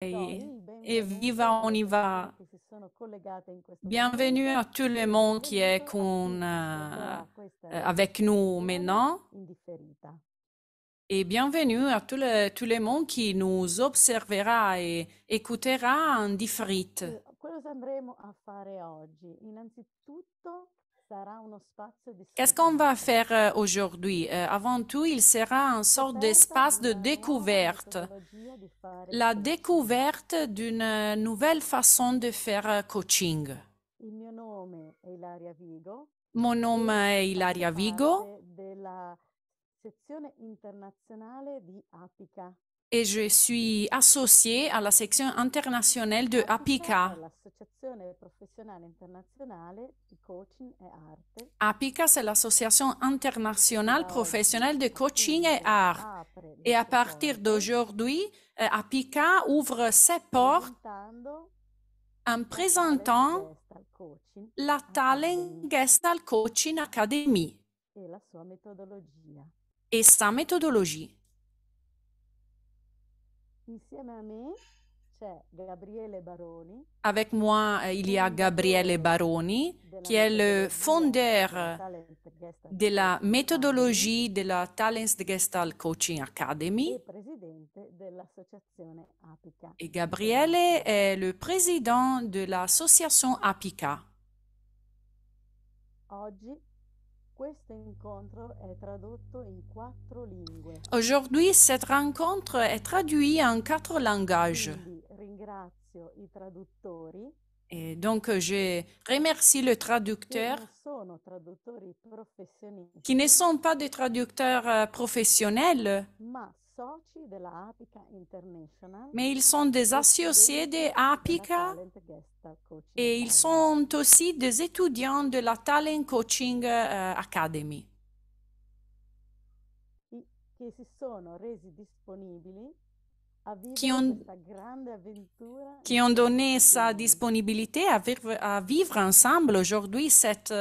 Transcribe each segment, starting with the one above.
et viva on y va. Bienvenue à tout le monde qui est avec nous maintenant et bienvenue à tout le monde qui nous observera et écoutera en différé. Qu'est-ce qu'on va faire aujourd'hui? Avant tout, il sera une sorte d'espace de découverte. La découverte d'une nouvelle façon de faire coaching. Mon nom est Ilaria Vigo et je suis associée à la section internationale de APICA. APICA, c'est l'Association internationale professionnelle de coaching et art. Et à partir d'aujourd'hui, APICA ouvre ses portes en présentant la Talent Gestalt Coaching Academy et sa méthodologie. Avec moi, il y a Gabriele Baroni, qui est le fondeur de la méthodologie de la Talent Gestalt Coaching Academy. Et Gabriele est le président de l'association APICA. Aujourd'hui, cette rencontre est traduite en 4 langages. Et donc, je remercie le traducteur qui ne sont pas des traducteurs professionnels, mais ils sont des associés de APICA et ils sont aussi des étudiants de la Talent Coaching Academy. Qui ont donné sa disponibilité à vivre ensemble aujourd'hui cette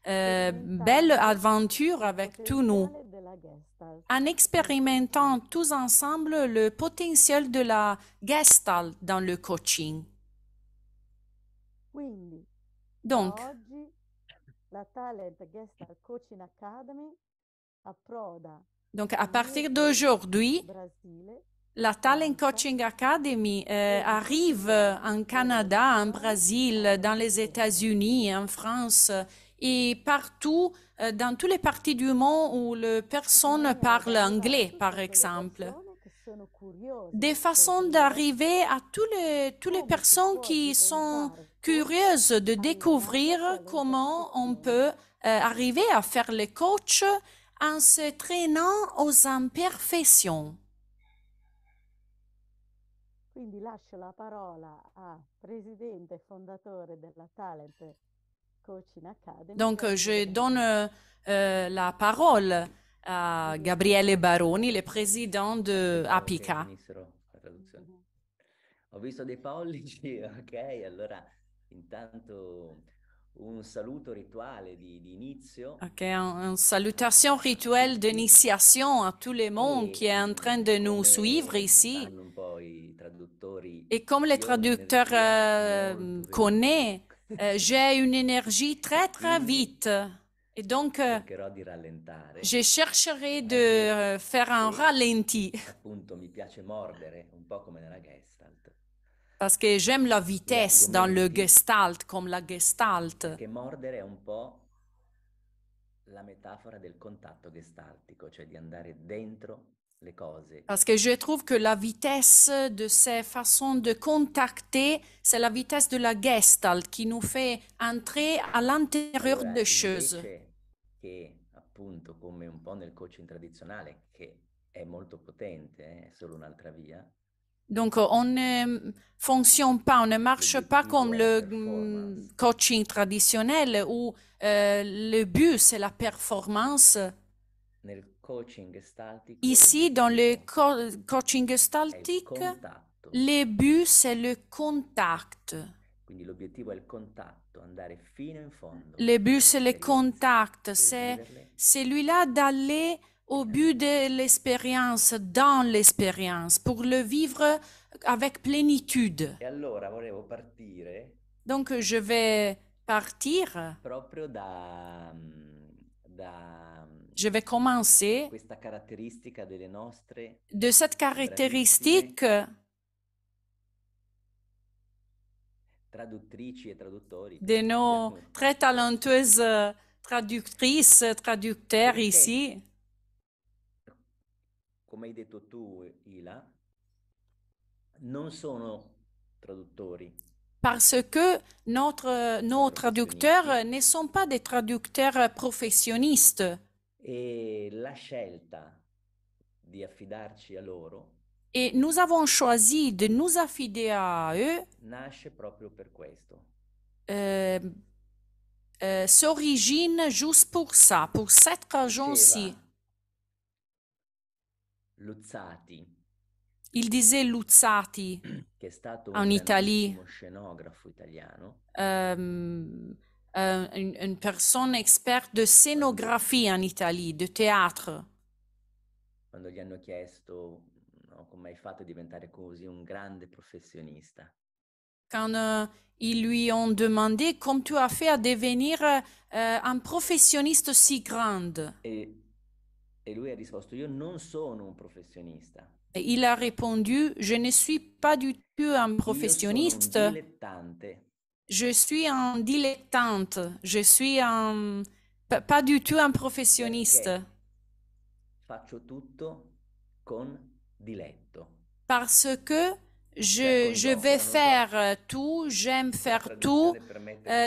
belle aventure avec tous nous, en expérimentant tous ensemble le potentiel de la Gestalt dans le coaching. Donc, à partir d'aujourd'hui, la Talent Coaching Academy arrive en Canada, en Brésil, dans les États-Unis, en France et partout, dans toutes les parties du monde où les personnes parlent anglais, par exemple. Des façons d'arriver à toutes les personnes qui sont curieuses de découvrir comment on peut arriver à faire le coach en se traînant aux imperfections. Donc, je donne la parole a Gabriele Baroni, le président de APICA. Ho visto dei pollici, ok, allora intanto un saluto rituale di inizio. Ok, une salutation rituelle d'initiation à tout le monde qui est en train de nous suivre ici. Et comme les traducteurs connaissent, j'ai une énergie très très vite. Et donc, je chercherai de faire un ralenti. Parce que j'aime la vitesse dans le Gestalt, comme la Gestalt. Che mordere è un po' la metafora del contatto gestaltico, cioè di andare dentro le cose. Parce que je trouve que la vitesse de ces façons de contacter, c'est la vitesse de la Gestalt qui nous fait entrer à l'intérieur des choses. Che appunto come un po' nel coaching tradizionale, che è molto potente, è solo un'altra via. Donc, on ne fonctionne pas, on ne marche pas comme le coaching traditionnel où le but, c'est la performance. Ici, dans le coaching gestaltique, le but, c'est le contact. Le but, c'est le contact. C'est celui-là d'aller au but de l'expérience, dans l'expérience, pour le vivre avec plénitude. E allora volevo partire Donc, je vais partir. proprio da Je vais commencer questa caratteristica delle nostre de cette caractéristique traduttrici e traduttori, de nos très talentueuses traductrices, traducteurs perché, ici. come hai detto tu, Ila, non sono traduttori. Parce que nos traducteurs ne sont pas des traducteurs professionnistes. E la scelta di affidarci a loro Et nous avons choisi de nous affider à eux nasce proprio per questo. s'origine juste pour ça, pour cette raison-ci. Diceva Luzzati, Il disait Luzzati che è stato en un Italie, grandissimo scenografo italiano, une personne experte de scénographie en Italie, de théâtre. quando gli hanno chiesto, no, come hai fatto a diventare così un grande professionista. Quand ils lui ont demandé comment tu as fait à devenir un professionniste si grande. E lui ha risposto, io non sono un professionista. Et il a répondu, je ne suis pas du tout un professionniste. Io sono un dilettante. Je suis un dilettante. Je suis pas du tout un professionniste. Perché faccio tutto con diletto. Parce que je vais faire tout, j'aime faire tout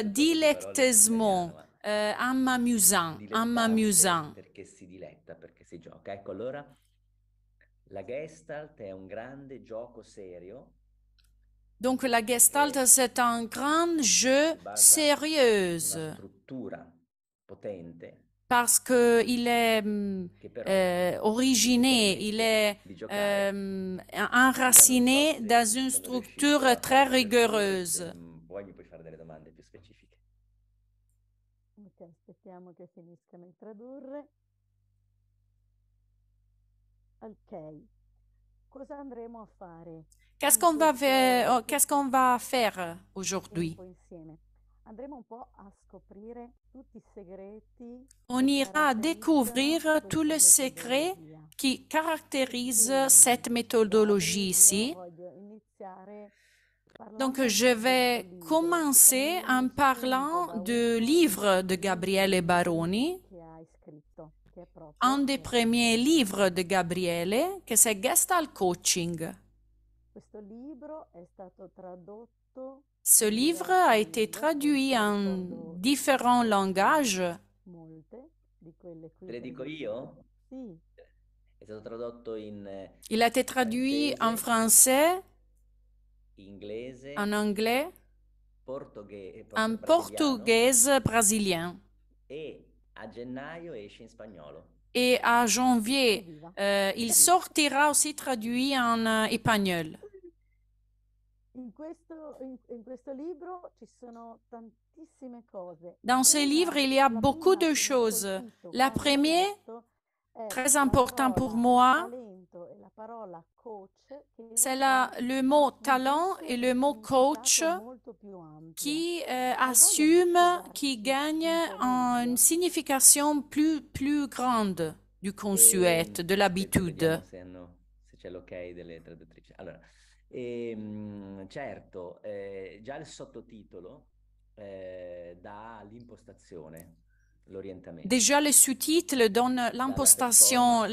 diletteusement, en m'amusant, en m'amusant. Perché si diletta, perché si gioca. Ecco, allora la Gestalt è un grande gioco serio. Donc la Gestalt, c'est un grand jeu sérieux. Una struttura potente. Parce qu'il est originé, il est enraciné dans une structure très rigoureuse. Poi mi puoi fare delle domande più specifiche. Ok, aspettiamo che finiscano di tradurre. Ok, cosa andremo a fare? Qu'est-ce qu'on va faire aujourd'hui? Andremo un po' a scoprire tutti i segreti. On ira découvrir tous les secrets qui caractérisent cette méthodologie ici. Donc, je vais commencer en parlant du livre de Gabriele Baroni, un des premiers livres de Gabriele, que c'est Gestalt Coaching. Ce livre a été traduit en différents langages. Te le dico io? È stato tradotto in Il a été traduit en français, inglese, en anglais, en portoghese brésilien. E a gennaio esce in spagnolo. Et à janvier, il sortira aussi traduit en espagnol. Dans ce livre, il y a beaucoup de choses. La première, très important pour moi, c'est le mot talent et le mot coach qui assume, qui gagne une signification plus grande du consuète, de l'habitude. Se c'è l'ok delle traduttrici. Allora, certo, già il sottotitolo dà l'impostazione, l'orientamento. Déjà, le sous-titre donne l'impostation,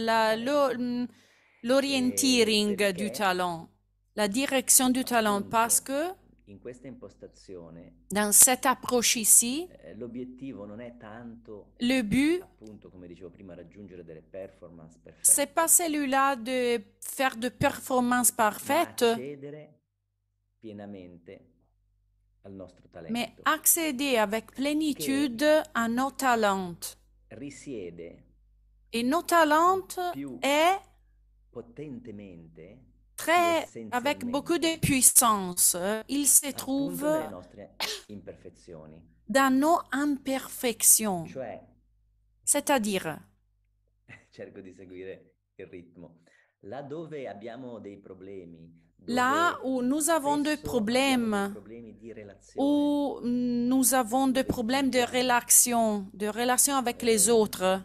l'orienting du talent, la direction du talent, parce que in questa impostazione, dans cette approche ici, l'obiettivo non è tanto, le but, appunto, come dicevo prima, raggiungere delle performance perfette. C'est pas celui-là de faire de performances parfaites, accedere pienamente al nostro talento. Mais accéder avec plénitude à nos talents. Risiede et nos talents est potentemente, très, avec beaucoup de puissance. Il se trouve dans nos imperfections. Cioè, c'est-à-dire, cerco di seguire il ritmo. Là dove abbiamo dei problemi, là où nous avons des problèmes, où nous avons des problèmes de relation avec les autres,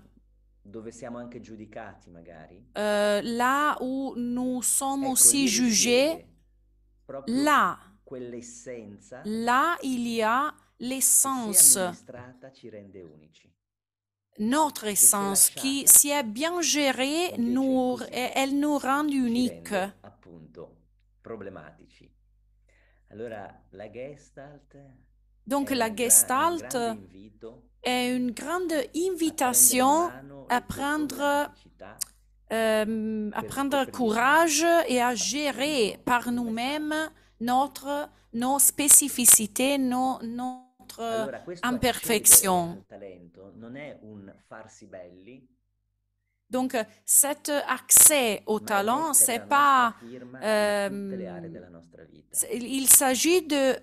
dove siamo anche giudicati magari, là où nous sommes ecco, aussi lì jugés, risiede proprio là quell'essenza il y a che, se l'essence, amministrata, ci rende unici. notre Che, se essence, qui, lasciata si est bien gérée, con Dio così, elle nous rend ci uniques. rende appunto problematici. Allora la Gestalt Donc è la un Gestalt grande invito est une grande a prendere in invitation mano à le tue problematicità à per prendre scoprirne courage et à appunto gérer par il nous-mêmes messaggio. nos spécificités, notre Allora, questo accedere imperfection. al talento non è un farsi belli, Donc cet accès au ma è talent, mettere c'est la nostra pas firma in tutte le aree della nostra vita. il s'agit de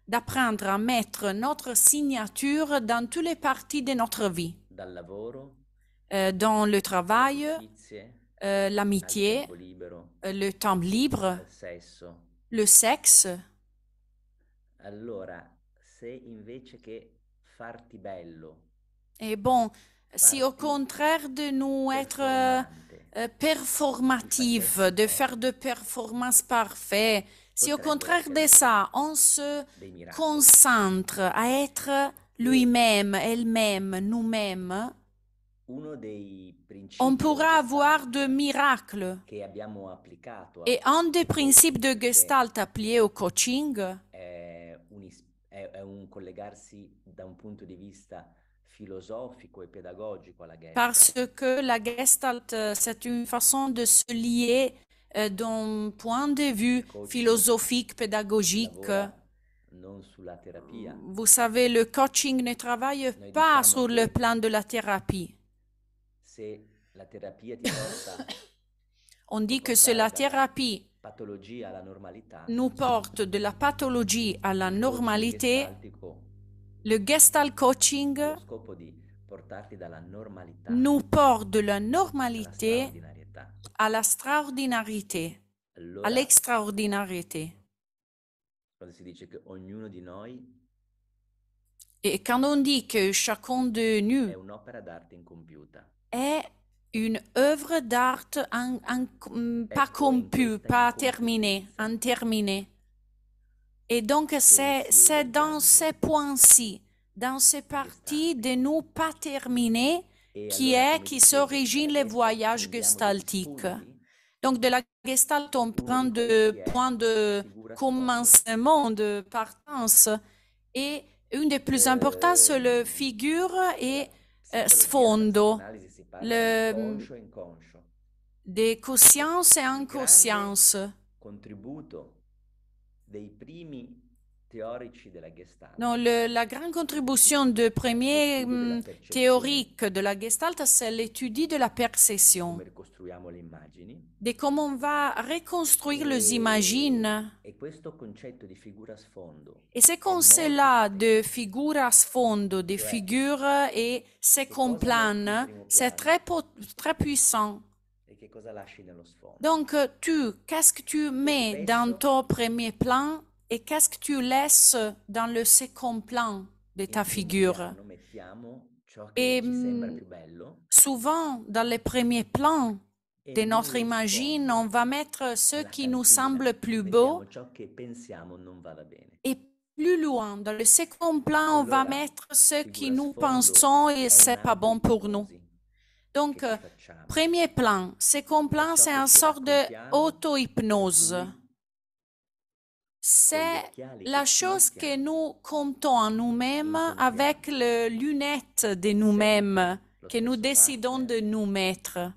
d'apprendre à mettre notre signature dans toutes les parties de notre vie, Dal lavoro, dans le alle travail, amicizie, al l'amitié, tempo libero, le temps libre, al sesso. le sexe. Allora, se invece che farti bello, Et bon, si au farti contraire de nous être performante, performatif, de faire de performances parfaites, si au potrebbe contraire de essere ça, on se dei miracoli. concentre à être lui-même, elle-même, nous-mêmes, Uno dei principi on della pourra avoir Gestalt de miracles. che abbiamo applicato Et al un des principes de coaching, Gestalt applié au coaching, è un collegarsi da un punto di vista filosofico e pedagogico alla parce Gestalt. que la Gestalt, c'est une façon de se lier d'un point de vue Coaching philosophique, pédagogique. lavora non sulla terapia. Vous savez, le coaching ne travaille Noi pas diciamo sur le che plan de la thérapie. se la terapia ti porta On dit può que c'est portare la dalla thérapie patologia alla normalità, nous porte de la pathologie à la il coaching normalité. gestaltico Le Gestalt coaching ha lo scopo di portarti dalla normalità nous porte de la alla normalité straordinarietà. à la extraordinarité, à Allora, l'extraordinarité. quando si dice che ognuno di noi Et quand on dit que chacun de è nous un'opera d'arte incompiuta, est une œuvre d'art pas ecco, in compue, questa pas terminée, incompletezza interminée. Et donc, che c'est risiede il dans grande ces points-ci, dans ces parties de nous pas terminées, e qui allora, come qui dicevo, s'origine dalla les Gestalt voyages prendiamo degli gestaltiques. spunti. Donc, de la Gestalt, on Uno prend di de questi è points de figura sfondo. commencement, de partance. Et une des plus importantes, c'est le figure et Psicologia, sfondo, psicanalisi si parla di le, conscio e inconscio. des consciences et Il inconsciences. grande contributo dei primi teorici della Gestalt, Non, la grande contribution de premier lo studio della percezione, théorique de la Gestalt, c'est l'étude de la perception, come ricostruiamo le immagini, de comment on va reconstruire les imagines. e questo concetto di figura sfondo Et c'est è comme molto cela, potente. de figure à sfondo, de Cioè, figures et second che cosa metti in plan, primo c'est piano très puissant. e che cosa lasci nello sfondo. Donc, qu'est-ce que tu mets dans spesso ton premier plan et qu'est-ce que tu laisses dans le second plan de ta in primo figure? piano mettiamo ciò che Et ci sembra più bello souvent, dans les premiers plans e de notre nello imagine, sfondo, on va mettre ce nella qui nous cantina, semble plus beau mettiamo ciò che pensiamo non vada bene. et plus loin, dans le second plan, on va Allora, mettre ce qui figura nous sfondo pensons et è c'est pas bon pour nous. un'auto-ipnosi Donc, che ci facciamo. premier plan. Second plan, È ciò c'est che une ci sorte raccontiamo, d'auto-hypnose. per cui con gli C'est occhiali la che ci chose que mettiamo nous comptons en nous-mêmes incontriamo avec les lunettes de nous-mêmes sempre lo que nous stesso décidons de partner, nous mettre.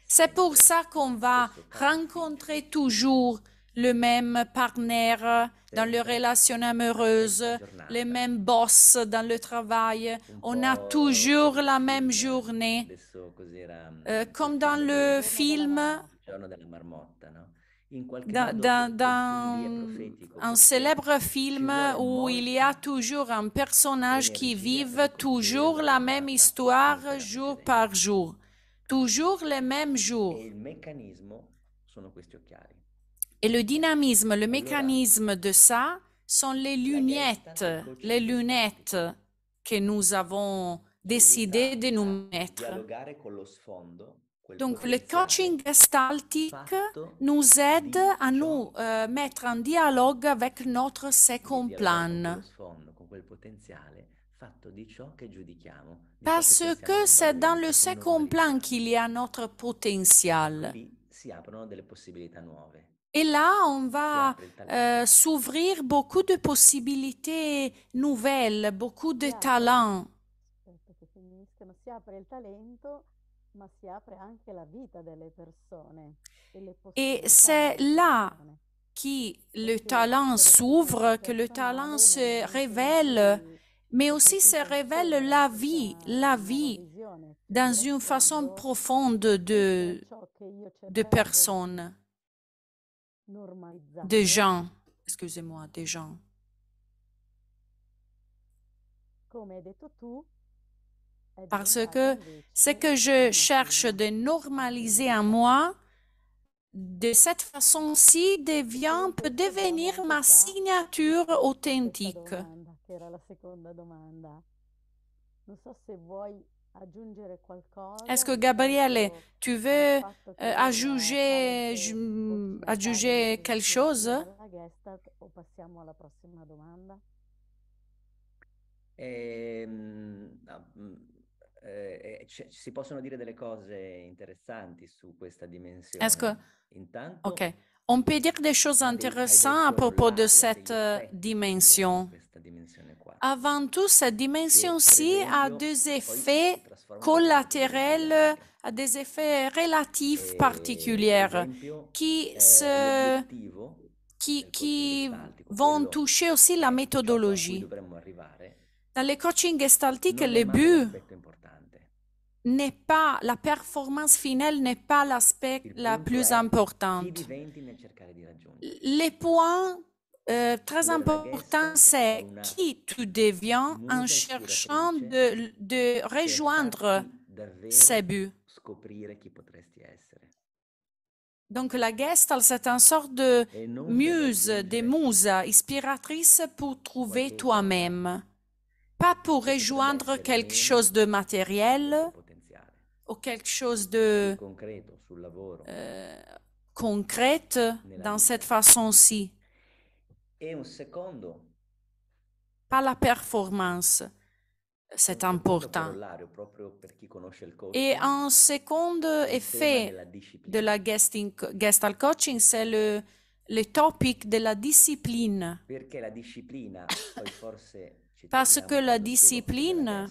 C'est pour sempre ça qu'on lo va stesso coach, rencontrer toujours le même partenaire dans les sempre relations la amoureuses, stessa les giornata, mêmes boss dans le travail. un On a po' toujours come la il même film, journée. adesso cos'era Comme quel dans film le del film, giorno della marmotta, no? In qualche dans, modo dans- quel film lì è dans profetico un perché célèbre ci film vuole où il y a molta toujours un personnage qui energia vive per costruire toujours la la même giornata histoire come quella jour precedente. par jour, toujours les mêmes jours. E il meccanismo sono questi occhiali. Et le dynamisme, le mécanisme de ça sont les lunettes que nous avons décidé de nous mettre. Donc, le coaching gestaltique nous aide à nous mettre en dialogue avec notre second plan. Parce que c'est dans le second plan qu'il y a notre potentiel. Et là, on va s'ouvrir beaucoup de possibilités nouvelles, beaucoup de talents. Aspetta che finiscano. Si apre il talento, ma si apre anche la vita delle persone e le Et possibilità c'est delle là persone. que le talent s'ouvre, que le talent se révèle, mais aussi se révèle la vie dans une façon profonde de personnes, de gens, excusez-moi, des gens. Come hai detto tu, è Parce diventata que invece ce que je una cherche forma de normaliser en moi, de cette façon-ci, peut devenir ma signature questa authentique. domanda, che era la seconda domanda. Non so se vuoi aggiungere qualcosa Est-ce que, Gabriele, tu veux al fatto che il talent ajouter quelque chose? dalla Gestalt o passiamo alla prossima domanda? Si possono dire delle cose interessanti su questa Est-ce que, dimensione. Intanto, OK. On peut dire des choses intéressantes à propos de cette dimension. Avant tout, cette dimension-ci a des effets collatéraux, a des effets relatifs particuliers qui vont toucher aussi la méthodologie. Dans le coaching gestaltique, le but n'est pas, la performance finale n'est pas l'aspect la plus important. Les points très importants, c'est qui tu deviens en cherchant de rejoindre ces buts. Donc, la Gestalt, c'est une sorte de muse, de muse inspiratrice pour trouver toi-même. Pas pour rejoindre quelque chose de matériel ou quelque chose de concret dans cette façon-ci. Pas la performance, c'est important. Et un second effet de la Gestalt coaching, c'est le topic de la discipline. Parce que la discipline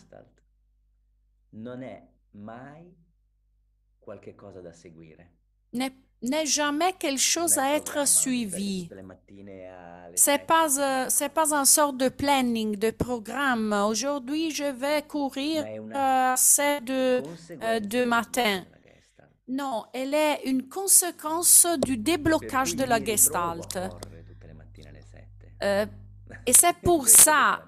n'est jamais quelque chose à être suivi. C'est pas une sorte de planning, de programme. Aujourd'hui, je vais courir à 7 de matin. Non, elle est une conséquence du déblocage de la Gestalt. Et c'est pour ça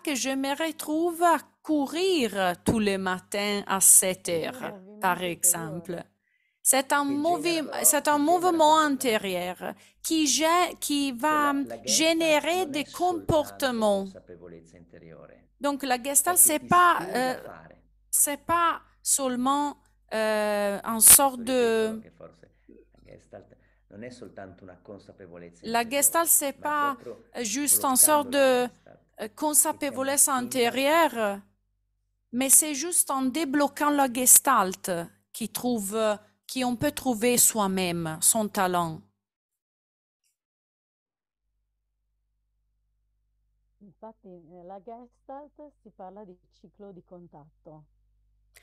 que je me retrouve à courir tous les matins à 7 heures, par exemple. C'est un mouvement intérieur qui va générer des comportements. Donc, la Gestalt, c'est pas seulement une sorte de... La Gestalt, c'est pas juste une sorte de consapevolaise intérieure, mais c'est juste en débloquant la Gestalt qu'on peut trouver soi-même, son talent. Infatti, nella Gestalt si parla di ciclo di contatto.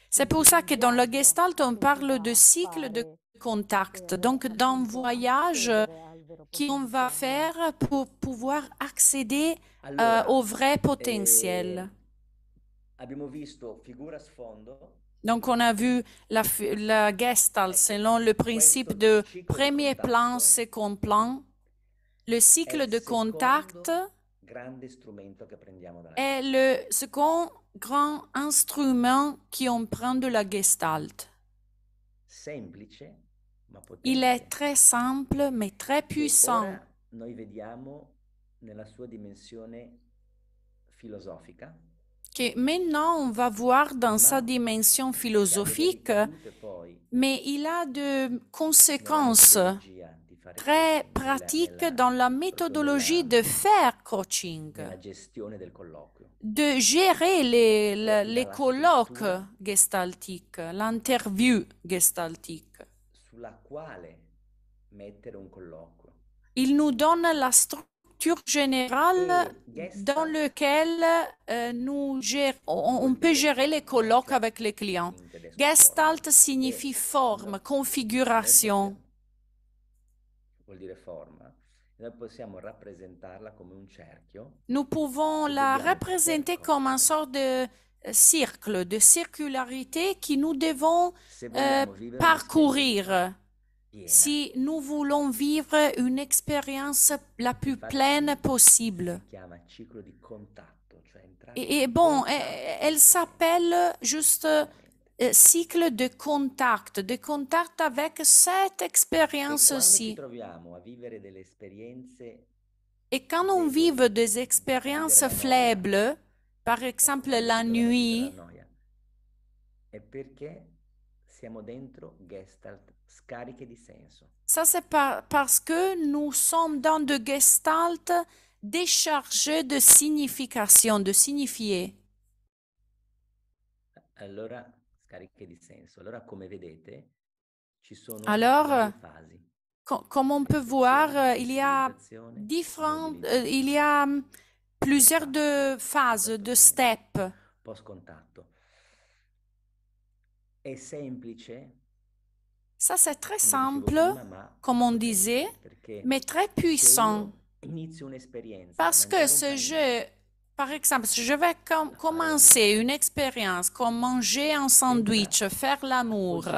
C'est pour ça que dans la Gestalt, on parle de cycle de contact, donc d'un voyage qu'on va faire pour pouvoir accéder au vrai potentiel. Donc, on a vu la Gestalt selon le principe de premier plan, second plan. Le cycle de contact est le second grand instrument qu'on prend de la Gestalt. Il est très simple, mais très puissant. Ora noi vediamo nella sua dimensione filosofica. Que maintenant, on va voir dans sa dimension philosophique, mais il a de conséquences très pratiques dans la méthodologie de faire coaching, de gérer les colloques gestaltiques, l'interview gestaltique. Il nous donne la structure générale dans laquelle on peut gérer les colloques avec les clients. Gestalt signifie forme, configuration. Nous pouvons la représenter comme une sorte de cercle, de circularité que nous devons parcourir si nous voulons vivre une expérience la plus pleine possible. Et bon, elle s'appelle juste cycle de contact avec cette expérience-ci. Et quand on vit des expériences faibles, par exemple la nuit, ça c'est parce que nous sommes dans de gestalt déchargés de signification, de signifier. Alors, comme on peut voir, il y a plusieurs de phases, de steps. Ça, c'est très simple, comme on disait, mais très puissant. Parce que ce jeu, par exemple, si je vais commencer une expérience comme manger un sandwich, faire l'amour,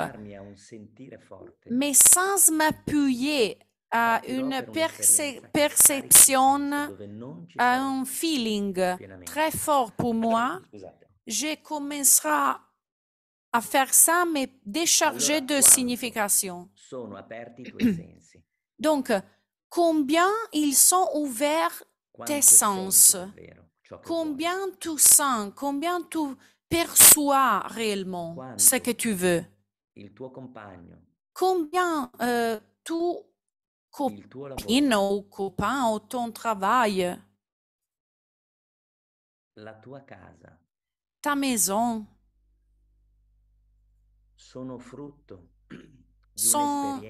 mais sans m'appuyer à une perception, à un feeling très fort pour moi, je commencerai à faire ça, mais déchargé de signification. Donc, combien ils sont ouverts tes sens? Combien tu sens? Combien tu perçois réellement ce que tu veux? Combien tu copine ou copain ou ton travail? Ta maison sont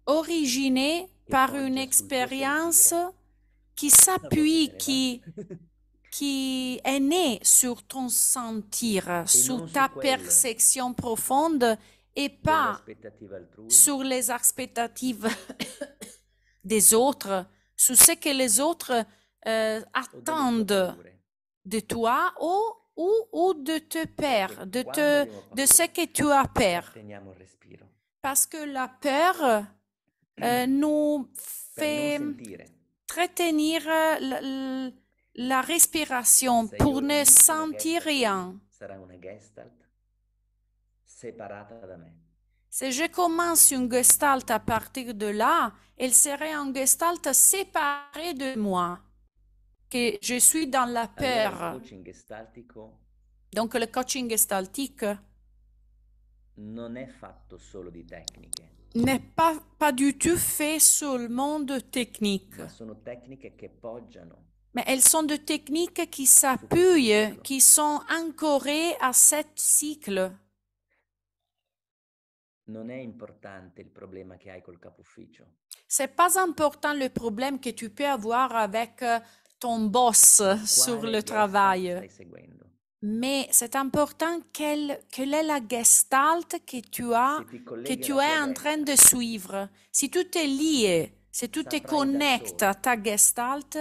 originés par une expérience qui s'appuie, qui est née sur ton sentir, sur ta perception profonde et pas sur les expectatives des autres, sur ce que les autres attendent de toi ou de te peur, de ce que tu as peur. Parce que la peur nous fait retenir la respiration pour ne sentir rien. Si je commence une gestalt à partir de là, elle serait une gestalt séparée de moi, que je suis dans la peur. Donc le coaching gestaltique n'est pas du tout fait seulement de techniques. Mais elles sont des techniques qui s'appuient, qui sont ancorées à ce cycle. C'est pas important le problème que tu peux avoir avec ton boss sur le travail. Mais c'est important quelle est la gestalt que tu es en train de suivre. Si tu te lies, si tu te connectes à ta gestalt,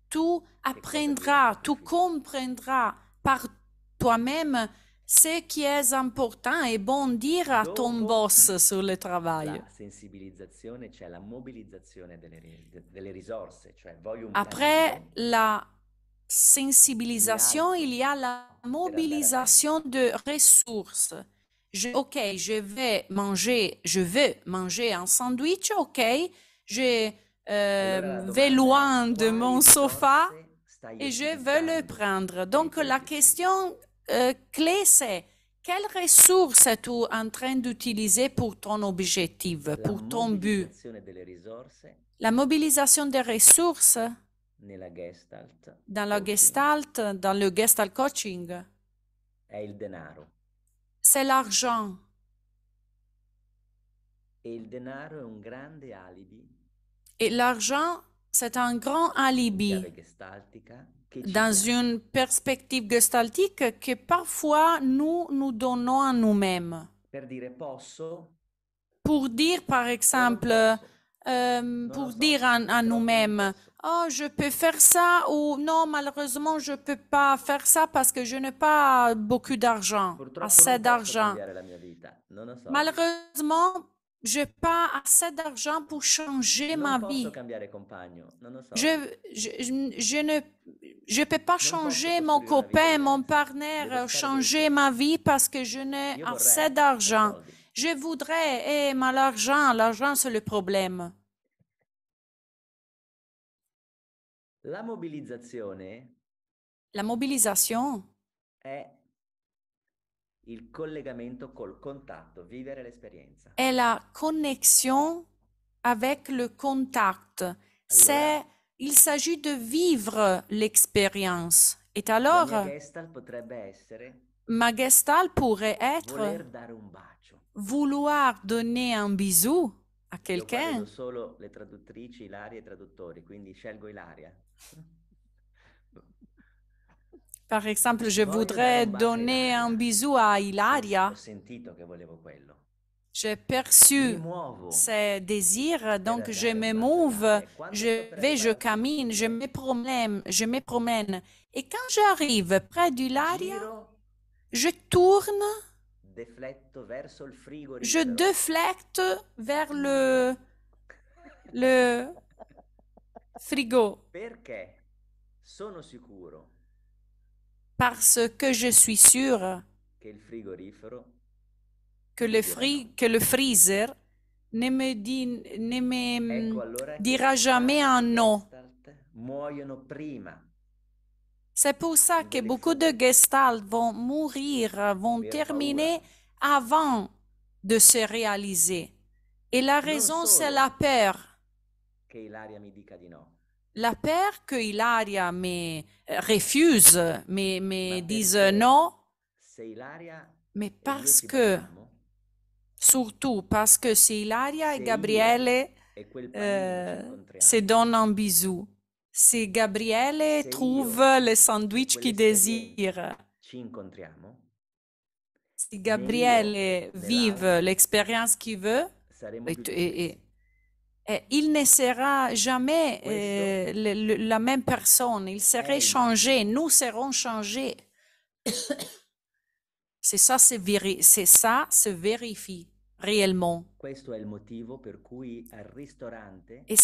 tu apprendras, tu comprendras par toi-même ce qui est important et bon dire à ton boss sur le travail. Après la sensibilisation, il y a la mobilisation de ressources. OK, je veux manger un sandwich, OK, je vais loin de mon sofa et je veux le prendre. Donc, la question clé, c'est quelles ressources es-tu en train d'utiliser pour ton objectif, pour ton but? La mobilisation des ressources dans la Gestalt, dans le Gestalt coaching, c'est l'argent. Et l'argent, c'est un grand alibi dans une perspective gestaltique que parfois nous donnons à nous-mêmes. Pour dire, par exemple, pour dire à nous-mêmes, oh, je peux faire ça ou non, malheureusement, je ne peux pas faire ça parce que je n'ai pas beaucoup d'argent, assez d'argent. Malheureusement, je n'ai pas assez d'argent pour changer ma vie. Je ne peux pas changer mon copain, mon partenaire, changer ma vie parce que je n'ai assez d'argent. Je voudrais, mais l'argent, c'est le problème. La mobilizzazione è il collegamento col contatto, vivere l'esperienza. È la connexion avec le contact. Il s'agit de vivre l'expérience. Et alors, ma gestalt pourrait être vouloir donner un bisou a quelqu'un. Io solo le traduttrici, Ilaria e i traduttori, quindi scelgo Ilaria. Par exemple, je voudrais donner un bisou à Ilaria. J'ai perçu ces désirs, donc je me mouve, je camine, je me promène. Et quand j'arrive près d'Ilaria, je tourne, je déflecte vers le frigo. Parce que je suis sûre que le freezer ne me dira jamais un non. C'est pour ça que beaucoup de gestalt vont mourir, vont terminer avant de se réaliser. Et la raison, c'est la peur. La peur que Ilaria me refuse, me dise non, mais parce que, surtout parce que si Ilaria et Gabriele se donnent un bisou, si Gabriele trouve le sandwich qu'il désire, si Gabriele vive l'expérience qu'il veut, il ne sera jamais la même personne, il serait changé, nous serons changés. C'est ça, se vérifie réellement. Et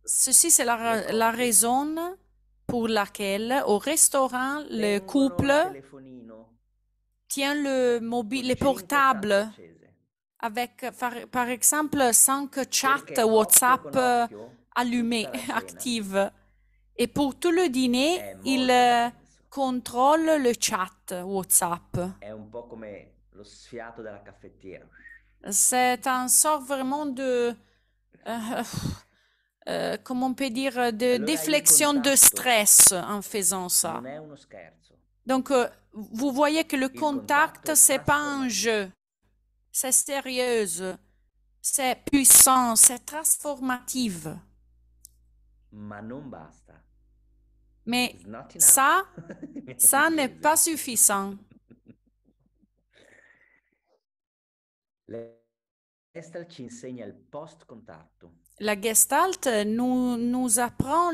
ceci, c'est la raison pour laquelle au restaurant, le couple tient le portable avec, par exemple, 5 chats WhatsApp allumés, actifs. Et pour tout le dîner, il contrôle le chat WhatsApp. C'est un sort vraiment de, comment on peut dire, de déflexion de stress en faisant ça. Donc, vous voyez que le contact, c'est pas un jeu. C'est sérieuse, c'est puissant, c'est transformatif. Mais ça n'est pas suffisant. La Gestalt nous apprend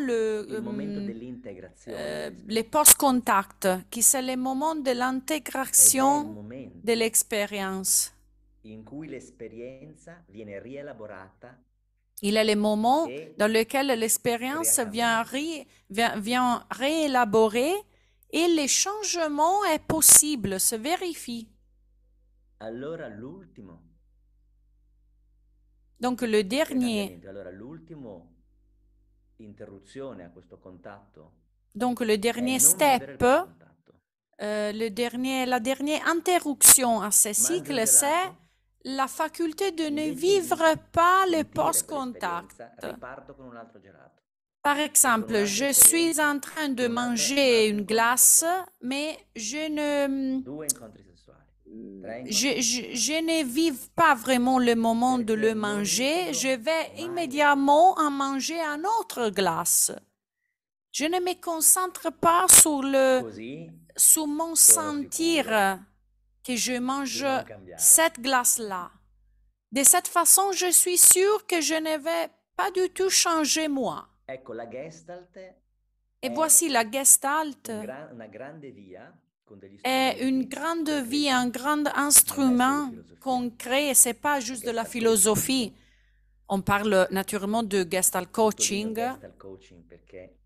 les post-contact, qui c'est le moment de l'intégration de l'expérience. Il est le moment dans lequel l'expérience vient réélaborer et le changement est possible, se vérifie. allora l'ultimo Donc le dernier, cambiamento, allora l'ultimo interruzione a questo contatto donc le è dernier non vivere il step, post-contatto. la dernière interruption à ce Mangio un cycle, c'est gelato, la faculté de ne invece vivre di pas le sentire post-contact. quell'esperienza, riparto con un altro gelato. Par E con exemple, un'altra je suis esperienza, en train de con manger une incontri glace, sessuali. mais je ne, 2 incontri sessuali, 3 je, incontri je, sessuali. je ne vive pas vraiment le moment de Perché le non manger, riesco je vais mai immédiatement en manger un autre glace. Je ne me concentre pas così sur mon sono sentir sicuro que je di mange non cambiare. cette glace-là. De cette façon, je suis sûre que je ne vais pas du tout changer moi. Ecco, la Gestalt Et è voici la Gestalt una grande via con degli est une strumenti grande vie, concreti. un grand Non è solo instrument filosofia. concret, c'est pas La juste de la Gestalt philosophie. coaching, On parle naturellement de Gestalt sottolineo coaching Gestalt coaching perché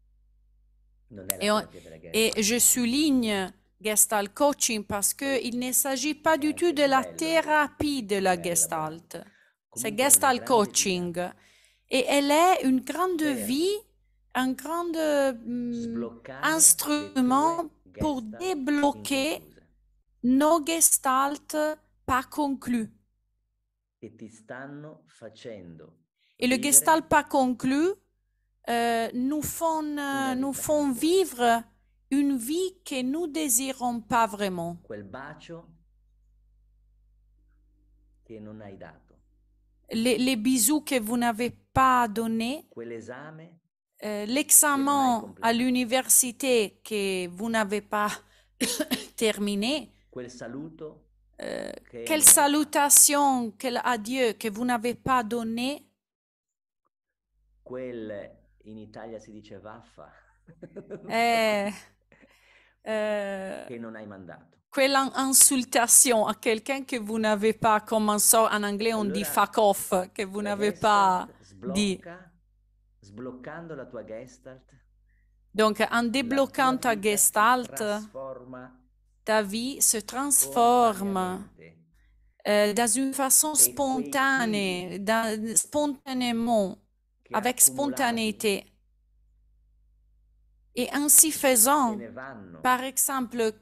non è la et, terapia della et Gestalt, je souligne Gestalt coaching parce qu'il ne s'agit pas è du tout anche de la bello thérapie de la come elaborato. Gestalt. C'est Comunque è una Gestalt grande coaching. via Et elle est une grande per vie, un grand sbloccare le instrument tue pour Gestalt débloquer inconcluse nos Gestalt pas conclus. che ti stanno facendo Et le vivere Gestalt pas conclu nous vita font che non vuoi. vivre une vie que nous désirons pas vraiment. Quel bacio che non hai dato, Les bisous que vous n'avez pas donnés, quell'esame l'examen à completato. l'université que vous n'avez pas terminé, quel saluto che quelle non hai fatto, salutation, quel adieu que vous n'avez pas donné, quel in Italia si dice vaffa euh, che non hai mandato. quelle insultation à quelqu'un que vous n'avez pas, comme en anglais on dit Allora, fuck off, que vous la n'avez pas Gestalt dit. sbloccando la tua Gestalt, Donc en la débloquant tua ta vita si Gestalt, trasforma ta vie se transforme spontaneamente dans une façon e quei spontanée, spontanément, che avec accumulati spontanéité. Et ainsi se faisant, ne vanno par exemple,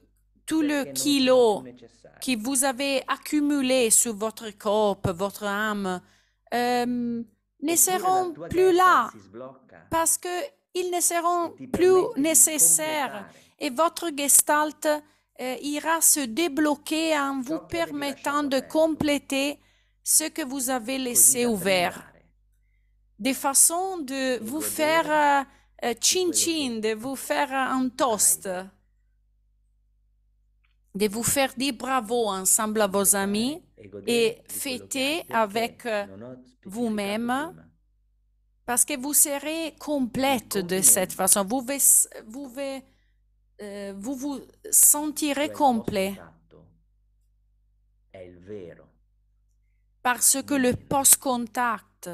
tout le perché non sono kilo più necessari. que vous avez accumulé sur votre corps, votre âme, ne Oppure la seront tua plus là Gestalt si sblocca parce qu'ils ne seront e ti plus permette di nécessaires completare et votre gestalt ira se débloquer en vous ciò che avevi permettant lasciato de aperto, compléter ce que vous avez così laissé da ouvert. brillare Des façons de vous godere faire di chin-chin, quello de vous faire un toast, hai, de vous faire dire bravo ensemble à vos amis e godere et di quello che fêter hai, avec perché non ho specificato vous-même prima. parce que vous serez complète de cette façon. Vous vous sentirez Cioè il complet post-contatto è il vero parce que le momento post-contact,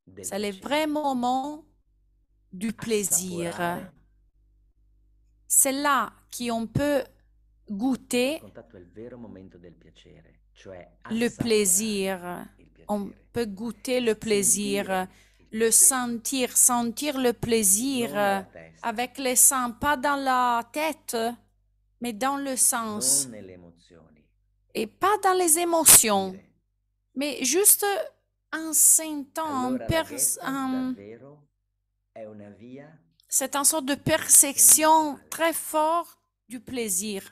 del c'est le piacere. vrai moment du plaisir. Assaporare. C'est là qu'on peut Il goûter contatto è il vero momento del piacere, cioè le assaporare plaisir. il On piacere. peut goûter le plaisir, Sentire le sentir le plaisir non nella testa, avec les sens, pas dans la tête, mais dans le sens. non nelle emozioni. Et pas dans les émotions, Sentire. mais juste en sentant, Allora la Gestalt davvero è una via c'est une sorte de perception très forte du plaisir.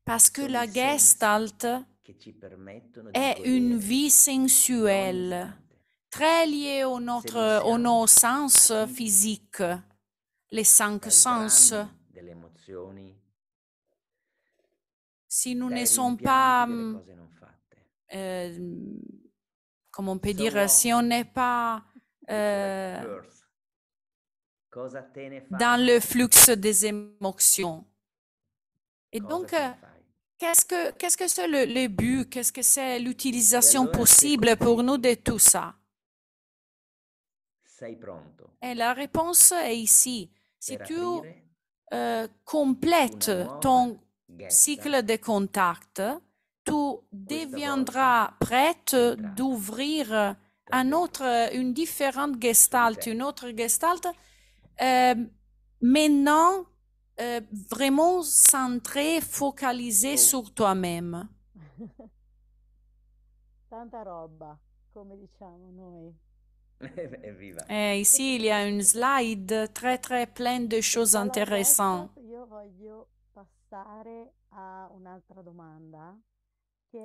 Parce que la Gestalt che ci permettono di est une godere vie ogni sensuelle, istante. très liée aux nos sens partiti physiques, les cinq dal sens. dramma delle emozioni, Si nous ne dai sommes rimpianti pas, delle cose non fatte. comment on peut dire, So si on n'est pas Birth. Cosa te ne fai? dans le flux des émotions. Et Cosa donc, te ne fai? qu'est-ce que c'est le but? Qu'est-ce que c'est l'utilisation allora, possible se pour così nous de tout ça? sei pronto Et la réponse est ici. Si per tu aprire complètes una nuova ton Gestalt cycle de contact tu deviendras prête d'ouvrir une différente gestalt, une autre gestalt, maintenant vraiment centrée, focalisée sur toi-même. Tanta roba, come diciamo noi. Evviva. Ici, il y a une slide très, très pleine de choses intéressantes. Io voglio passare a un'altra domanda.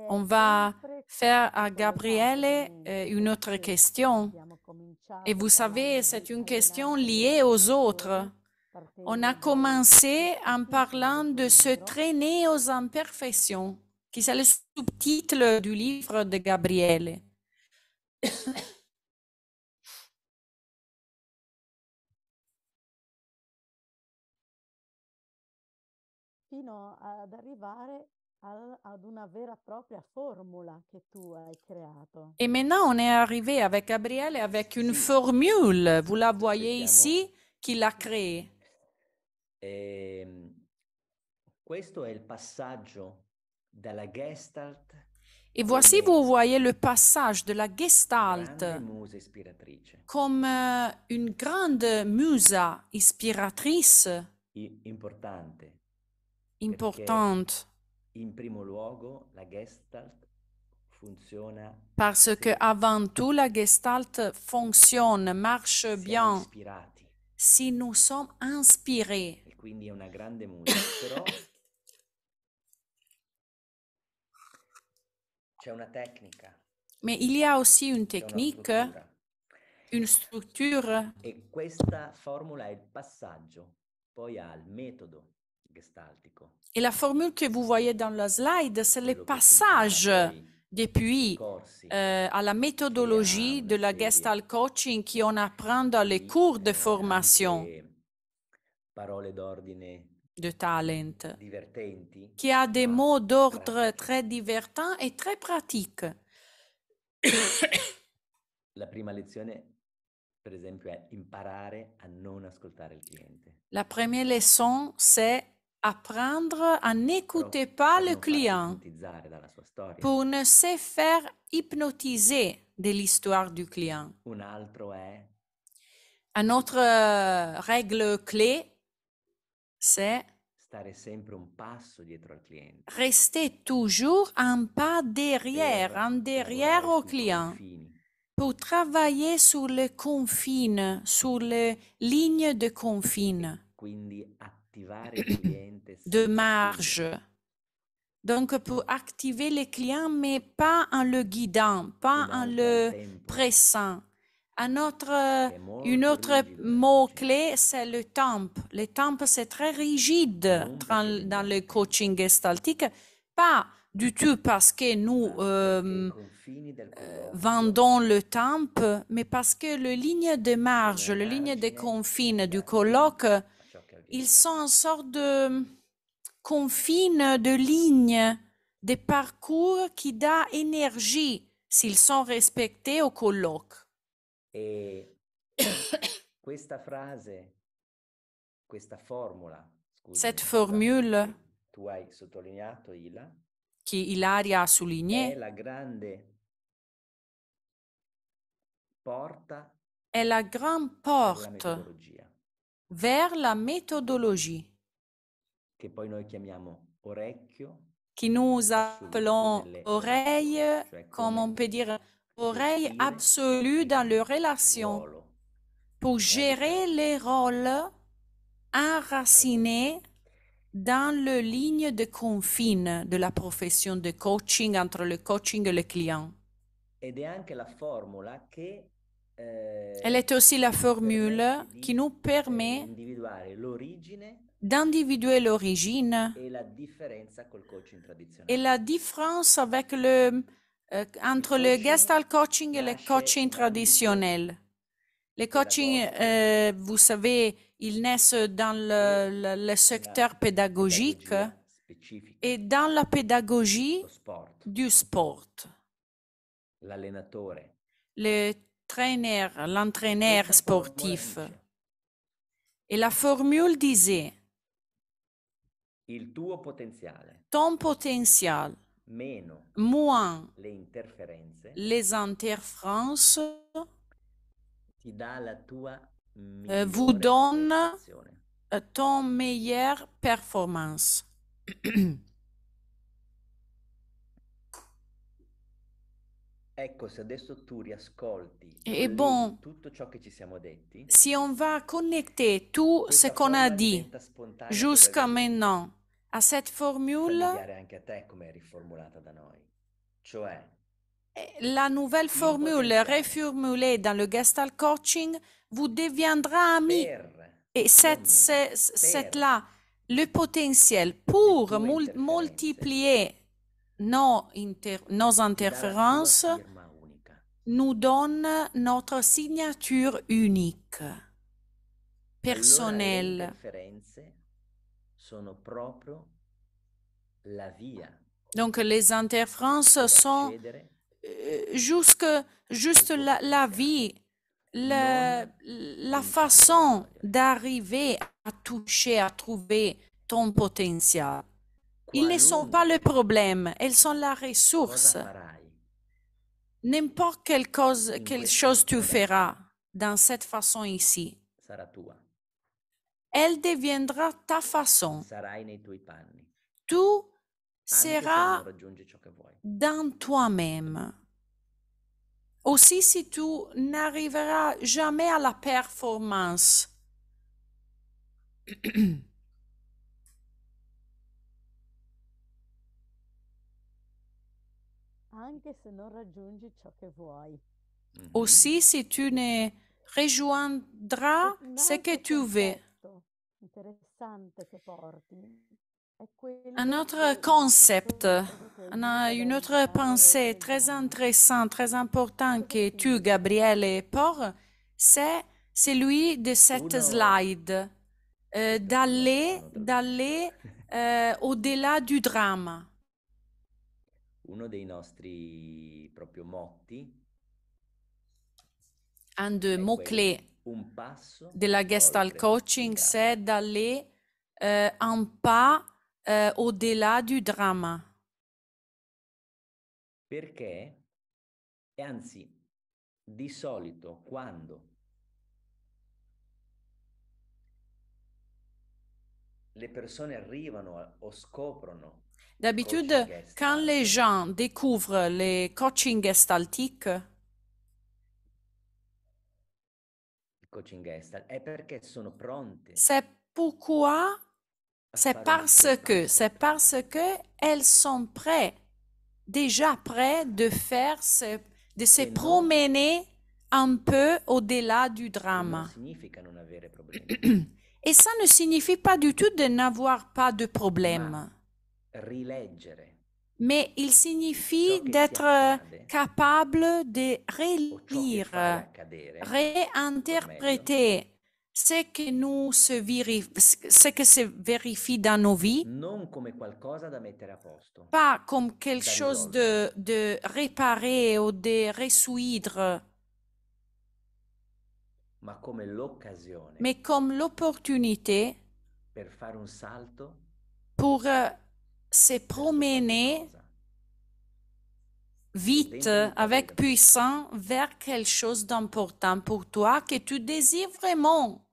On va faire à Gabriele une autre question. Et vous savez, c'est une question liée aux autres. On a commencé en parlant de se traîner aux imperfections, qui c'est le sous-titre du livre de Gabriele. Fino ad arrivare ad una vera e propria formula che tu hai creato. Et maintenant, on est arrivé avec Gabriele avec une formule. Vous la voyez ici, qu'il a créée. Questo è il passaggio dalla Gestalt. Et voici, vous voyez le passage de la Gestalt comme une grande musa ispiratrice importante. In primo luogo, la Gestalt funziona parce que avant tout, la Gestalt fonctionne, marche bien si nous sommes inspirés. E quindi è una grande musa, però c'è una tecnica. Mais il y a aussi une technique, une structure. E questa formula è il passaggio poi al metodo gestaltico. Et la formule que vous voyez dans la slide, c'est le passage depuis à la méthodologie de la Gestalt Coaching qu'on apprend dans les cours de formation Parole d'ordine de talent, divertenti, qui a des mots d'ordre très divertants et très pratiques. La prima lezione, per esempio, è imparare a non ascoltare il cliente. La première leçon, c'est apprendre à n'écouter pas le client pour ne se faire hypnotiser de l'histoire du client. Une autre règle clé, c'est rester toujours un pas derrière au client pour travailler sur les confines, sur les lignes de confines, de marge. Donc, pour activer les clients, mais pas en le guidant, pas en le pressant. Une autre mot-clé, c'est le temps. Le temps, c'est très rigide dans le coaching gestaltique. Pas du tout parce que nous vendons le temps, mais parce que les lignes de marge, les lignes de confines du colloque, ils sont en sorte de confines, de lignes, de parcours qui donnent énergie s'ils sont respectés au colloque. E questa frase, questa formula, cette formule tu hai sottolineato, Ila, che Ilaria ha souligné, è la grande porta, è la grande porte vers la méthodologie, che poi noi chiamiamo orecchio, che nous appelons oreille, comme on peut dire, oreille absolue dans les relations, pour gérer les rôles enracinés dans les lignes de confines de la profession de coaching entre le coaching et le client. Ed è anche la formula che elle est aussi la formule qui nous permet d'individuer l'origine et la différence avec entre le Gestalt coaching et le coaching traditionnel. Le coaching, vous savez, ils naissent dans le secteur pédagogique et dans la pédagogie du sport. Le l'entraîneur sportif. Et la formule disait, ton potentiel moins le interferenze, les interférences ti dà la tua vous migliore donnent prestazione. ton meilleure performance. Ecco, se adesso tu riascolti, Et bon, tutto ciò che ci siamo detti, si on va connecter tout ce questa qu'on a formula dit diventa spontanea jusqu'à come veramente. maintenant à cette formule, Familiare anche a te come è riformulata da noi. Cioè, la nouvelle formule reformulée dans le Gestalt Coaching vous deviendra ami. Et cette là, le potentiel pour multiplier nos interférences nous donne notre signature unique, personnelle. Allora, le interferenze sono proprio la via. Donc les interférences sont juste la vie, la façon d'arriver à toucher, à trouver ton potentiel. Ils ne sont pas le problème, elles sont la ressource. N'importe quelle chose tu feras dans cette façon ici, elle deviendra ta façon. Tout sera dans toi-même. Aussi, si tu n'arriveras jamais à la performance, anche se non raggiungi ciò che vuoi. Aussi, si tu ne rejoindras ce que tu veux. Interessante che porti. Un autre concept, une autre pensée très intéressante, très importante que tu, Gabriele, portes, c'est celui de cette slide, d'aller au-delà du drame. Uno dei nostri proprio motti, un des mots-clés de la Gestalt Coaching, c'est d'aller un pas au-delà du drame. Perché, e anzi, di solito quando le persone arrivano o scoprono d'habitude, quand les gens découvrent les coaching gestaltiques, è perché sono pronte. C'est parce que elles sont prêtes, déjà prêtes de faire de se promener un peu au-delà du drame. Et ça ne signifie pas du tout de n'avoir pas de problème. Mais il signifie d'être capable de relire, réinterpréter ce que se vérifie dans nos vies, pas comme quelque chose de réparer ou de résoudre, mais comme l'opportunité pour se promener vite, avec puissance, vers quelque chose d'important pour toi que tu désires vraiment.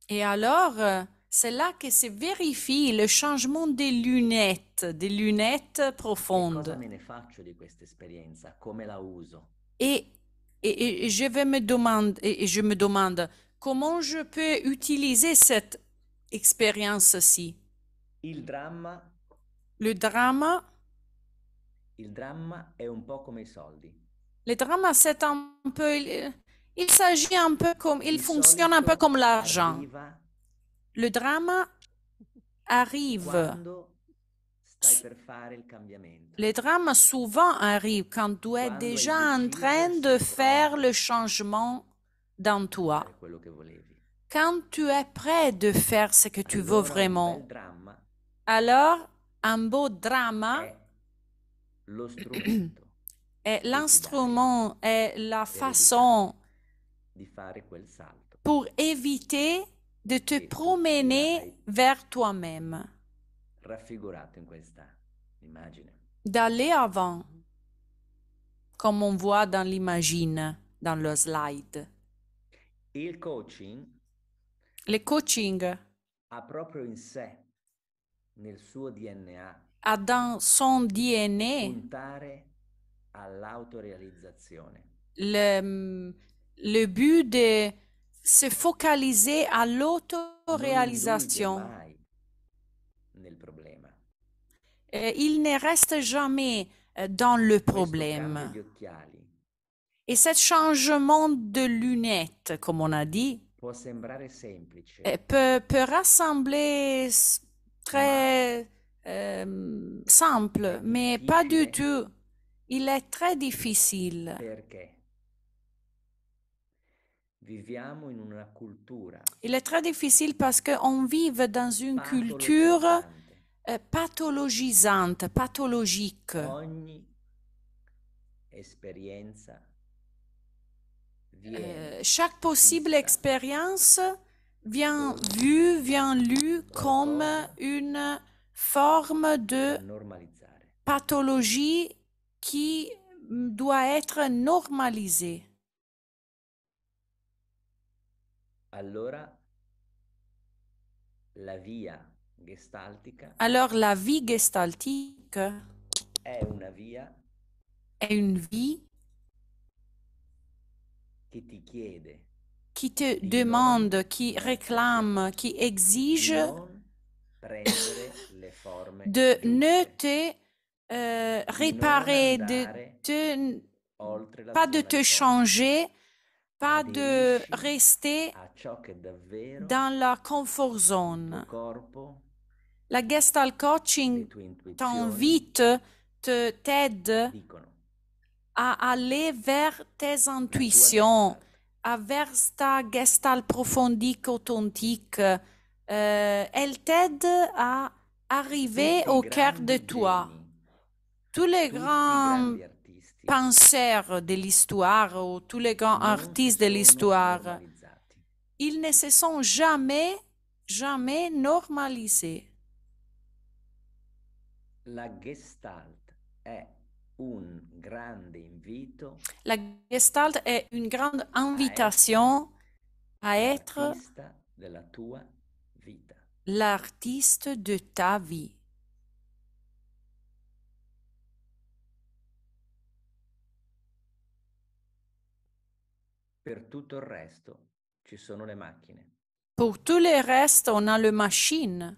Et alors, c'est là que se vérifie le changement des lunettes profondes. Et je me demande comment je peux utiliser cette expérience-ci. Le drama è un po' come i soldi. Le drama, c'est un peu, il s'agit un peu comme, il fonctionne un peu comme l'argent. Le drama arrive. Le drama souvent arrive quand tu es déjà en train de faire le changement dans toi. Quand tu es prêt de faire ce que tu veux vraiment. Alors, un beau drama est l'instrument, est la façon pour éviter de te che tu sia promener hai vers toi-même, raffigurato in questa immagine. d'aller avant, comme on voit dans l'imagine, dans le slide. Il coaching Le coaching ha proprio in sé, nel suo DNA, a dans son DNA puntare all'autorealizzazione. le but de se focaliser à Non l'autoréalisation. indulge mai nel problema. Il ne reste jamais dans le Questo cambio problème. di occhiali Et ce changement de lunettes, comme on a dit, può sembrare semplice, peut rassembler très simple, mais pas du difficile tout. Il est très difficile perché viviamo in una cultura il est très difficile parce qu'on vit dans une culture patologizzante. pathologisante, pathologique. Ogni esperienza viene Chaque possible vista expérience vient vue, vient lue comme une forme de da normalizzare. pathologie qui doit être normalisée. Allora la via gestaltica Alors la vie gestaltique è una via est une vie che ti chiede qui te di demande, qui non réclame, qui di exige non prendere le forme de ne giuste, te di non réparer, de andare te, oltre la pas de zona te di changer, pas de Aderisci rester a ciò che davvero dans la comfort il zone. tuo corpo, La Gestalt le Coaching tue intuizioni t'invite, t'aide dicono. à aller vers tes La tua intuitions, Gestalt vers ta Gestalt profondique, authentique. Elle t'aide à arriver Tutti i au cœur de grandi toi. geni, Tous les tutti i grands grandi artisti penseurs de l'histoire ou tous les grands non si artistes de sono l'histoire, normalizzati. ils ne se sont jamais, jamais normalisés. La Gestalt è un grande invito La Gestalt est une grande invitation à être l'artista della tua vita. l'artiste de ta vie. Per tutto il resto ci sono le macchine. Pour tout le reste, on a le machine.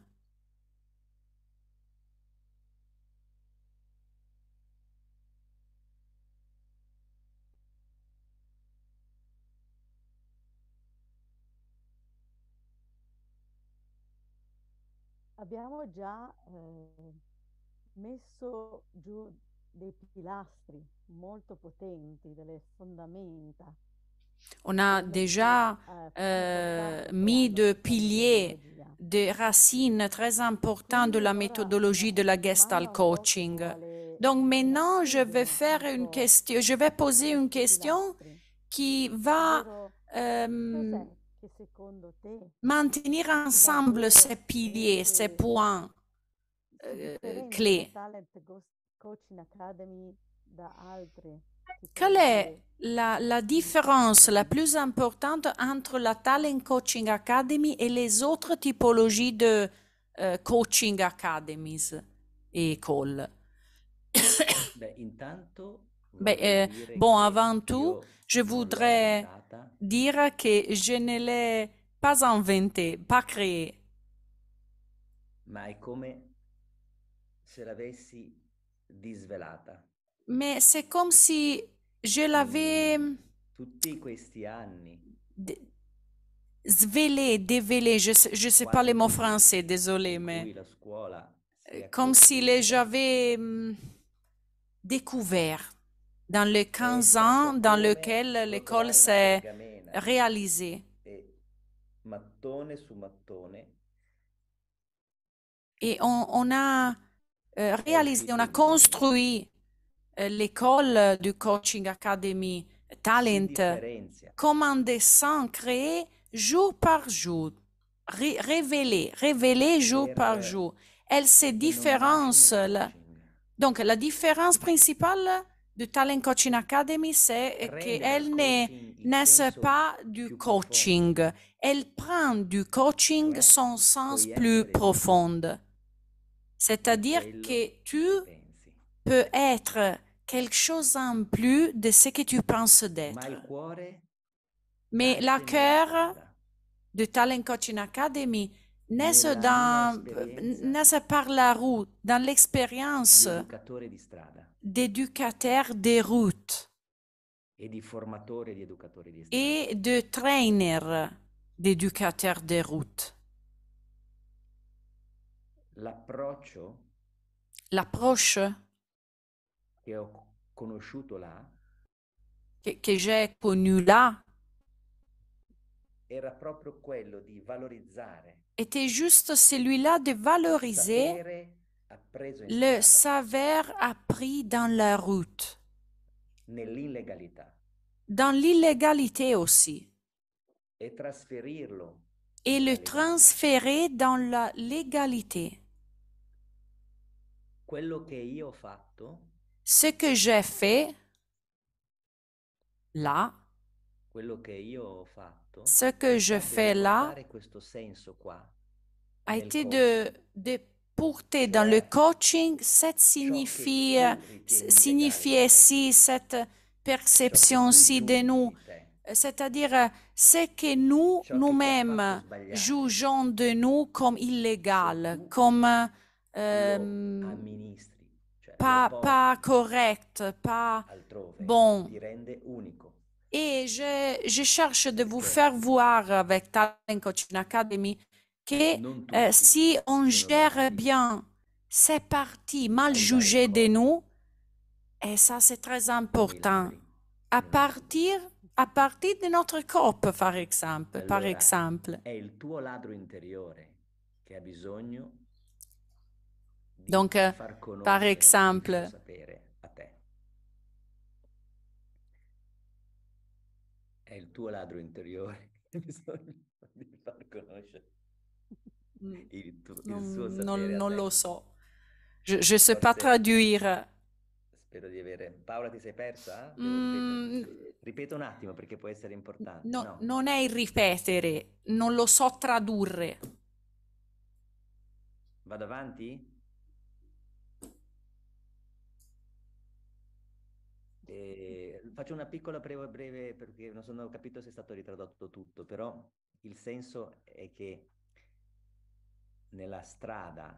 Abbiamo già messo giù dei pilastri molto potenti, delle fondamenta. On a déjà mis de piliers, des racines très importantes de la méthodologie de la Gestalt Coaching. Donc maintenant, je vais faire une question, je vais poser une question qui va Che secondo te maintenir ensemble ces piliers, ces points clés. Talent Coaching Academy da altri? Quelle est la différence la plus importante entre la Talent Coaching Academy et les autres typologies de coaching academies et écoles? Beh, intanto Bon, avant tout, je voudrais dire que je ne l'ai pas inventé, pas créé. ma è come se l'avessi disvelata. Mais c'est comme si je l'avais Tutti questi anni, svelé, dévelé, je sais pas les mots français, désolé, in mais cui la scuola si è comme si j'avais découvert dans les 15 ans dans lesquels l'école s'est réalisée. e mattone su mattone Et on a réalisé, on a construit l'école du Coaching Academy si Talent differenzia comme un dessin créé jour par jour. révélée jour par jour. Elle se différencie. Donc, la différence principale de Talent Coaching Academy, c'est qu'elle n'est pas du coaching. Elle prend du coaching son sens plus profond. C'est-à-dire que tu peux être quelque chose en plus de ce que tu penses d'être. Mais le cœur de Talent Coaching Academy naît par la route, dans l'expérience d'éducateur de route et de trainer d'éducateur de route. L'approche que j'ai connue là était juste celui-là de valoriser le savoir appris dans la route, dans l'illégalité aussi, et le transférer dans la légalité. Ce que j'ai fait là, ce que je fais là a été de porter dans le coaching cette signifiait-ci, cette perception-ci de nous, c'est-à-dire ce que nous-mêmes jugeons de nous comme illégal, comme pas correct, pas bon. Et je cherche de vous faire voir avec Talent Coaching Academy que si on gère bien ces parties mal jugées de nous, et ça c'est très important, à partir de notre corps, par exemple. Donc, par exemple, è il tuo ladro interiore che ha bisogno di far conoscere il suo sapere. Non lo so. Je ne sais pas traduire. Spero di avere... Paola, ti sei persa? Ripeto un attimo perché può essere importante. No, non è il ripetere, non lo so tradurre. Vado avanti? Faccio una piccola breve perché non ho capito se è stato ritradotto tutto, però il senso è che nella strada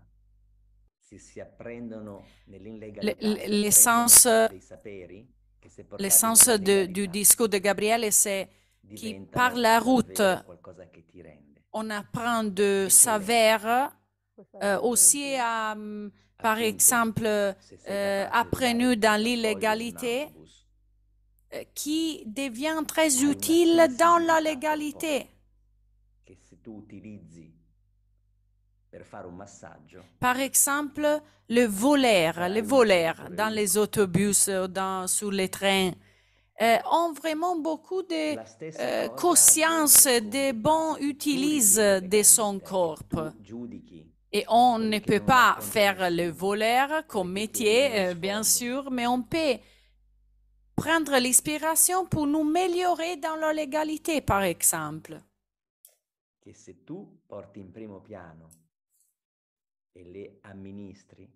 si apprendono nell'illegalità dei saperi che se l'essence du discours de Gabriele, c'est que par la route, on apprend de savoir aussi à, par exemple, appris dans l'illégalité, qui devient très utile dans la légalité. Par exemple, les voleurs dans les autobus, sur les trains, ont vraiment beaucoup de conscience de bon utilise de son corps. Et on ne peut pas faire le voleur comme métier, bien sûr, mais on peut prendre l'inspiration pour nous améliorer dans la légalité, par exemple. Che se tu porti in primo piano e le amministri,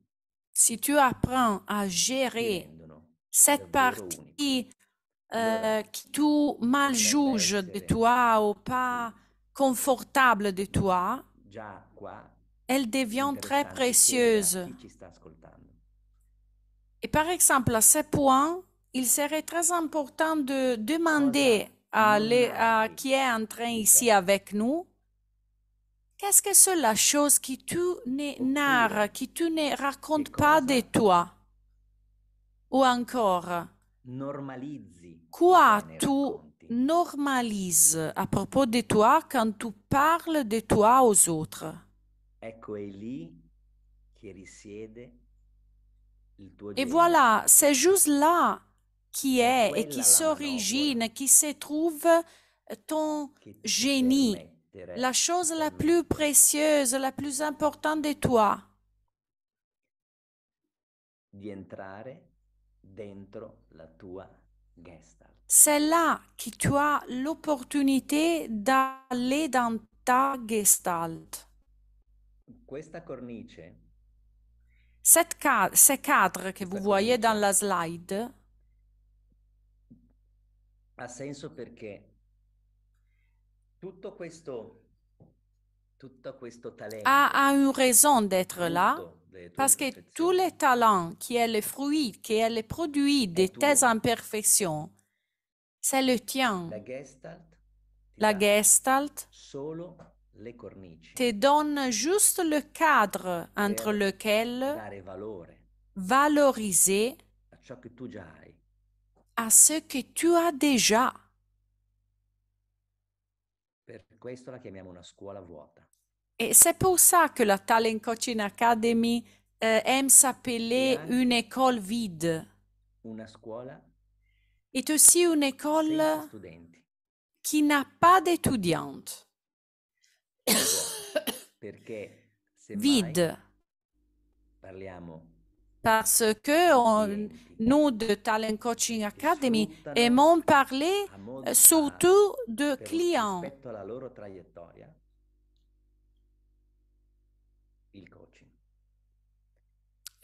si tu apprends à gérer cette partie qui tu mal juges de toi ou pas confortable de toi, elle devient très précieuse. Et par exemple, à ce point, il serait très important de demander à qui est en train ici avec nous, qu'est-ce que c'est la chose que tu narres, que tu ne racontes pas de toi? Ou encore, quoi tu normalises à propos de toi quand tu parles de toi aux autres? Et voilà, c'est juste là qui est et qui s'origine, qui se trouve ton génie, la chose la plus précieuse, la plus importante de toi. Di entrare dentro la tua Gestalt. C'est là que tu as l'opportunité d'aller dans ta Gestalt. Questa cornice, Ces cadres que vous voyez dans la slide ha senso perché tutto questo talento a une raison d'être là, parce que tous les talents qui est le fruit, qui est le produit de tes imperfections, c'est le tien. La Gestalt solo le cornici te donne juste le cadre entre lequel dare valore valoriser a ciò che tu già hai. à ce que tu as déjà. Per questo la chiamiamo una scuola vuota. Et c'est pour ça que la Talent Coaching Academy aime s'appeler une école vide. Una scuola est aussi une école senza studenti. qui n'a pas d'étudiantes. Perché Vide. Parliamo Parce que nous, de Talent Coaching Academy, aimons parler surtout de clients. Rispetto alla loro traiettoria, il coaching.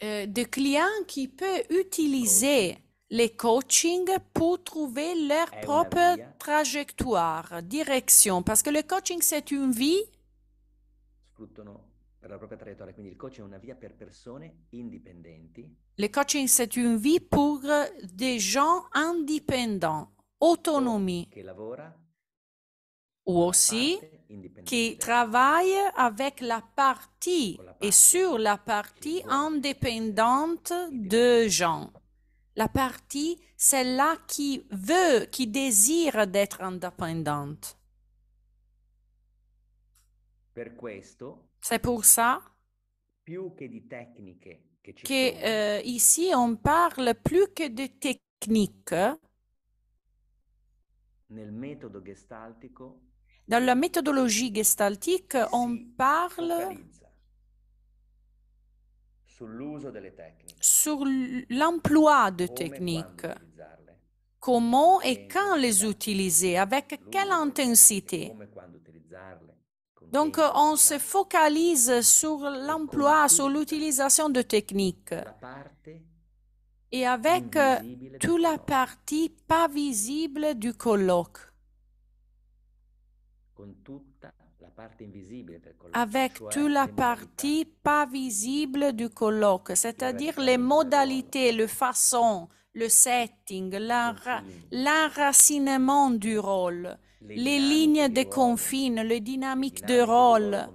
De clients qui peuvent utiliser les coachings pour trouver leur propre trajectoire, direction. Parce que le coaching, c'est une vie. Sfruttano per la propria traiettoria, quindi il coaching è una via per persone indipendenti. Le coaching, c'est une vie pour des gens indépendants, autonomie. Che lavora Ou aussi qui travaille avec la partie et sur la partie indépendante de gens. La partie, c'est là qui veut, qui désire d'être indépendante. Per questo, c'est pour ça più che di tecniche che ci que ici on parle plus que de techniques. Nel metodo gestaltico, dans la méthodologie gestaltique, on parle sull'uso delle tecniche, sur l'emploi de techniques. Comment et quand les utiliser, avec quelle intensité. Donc, on se focalise sur l'emploi, sur l'utilisation de techniques. Et avec toute la partie pas visible du colloque. Avec toute la partie pas visible du colloque, c'est-à-dire les modalités, les façons, le setting, l'enracinement du rôle, les lignes de confine, les dynamiques de rôle.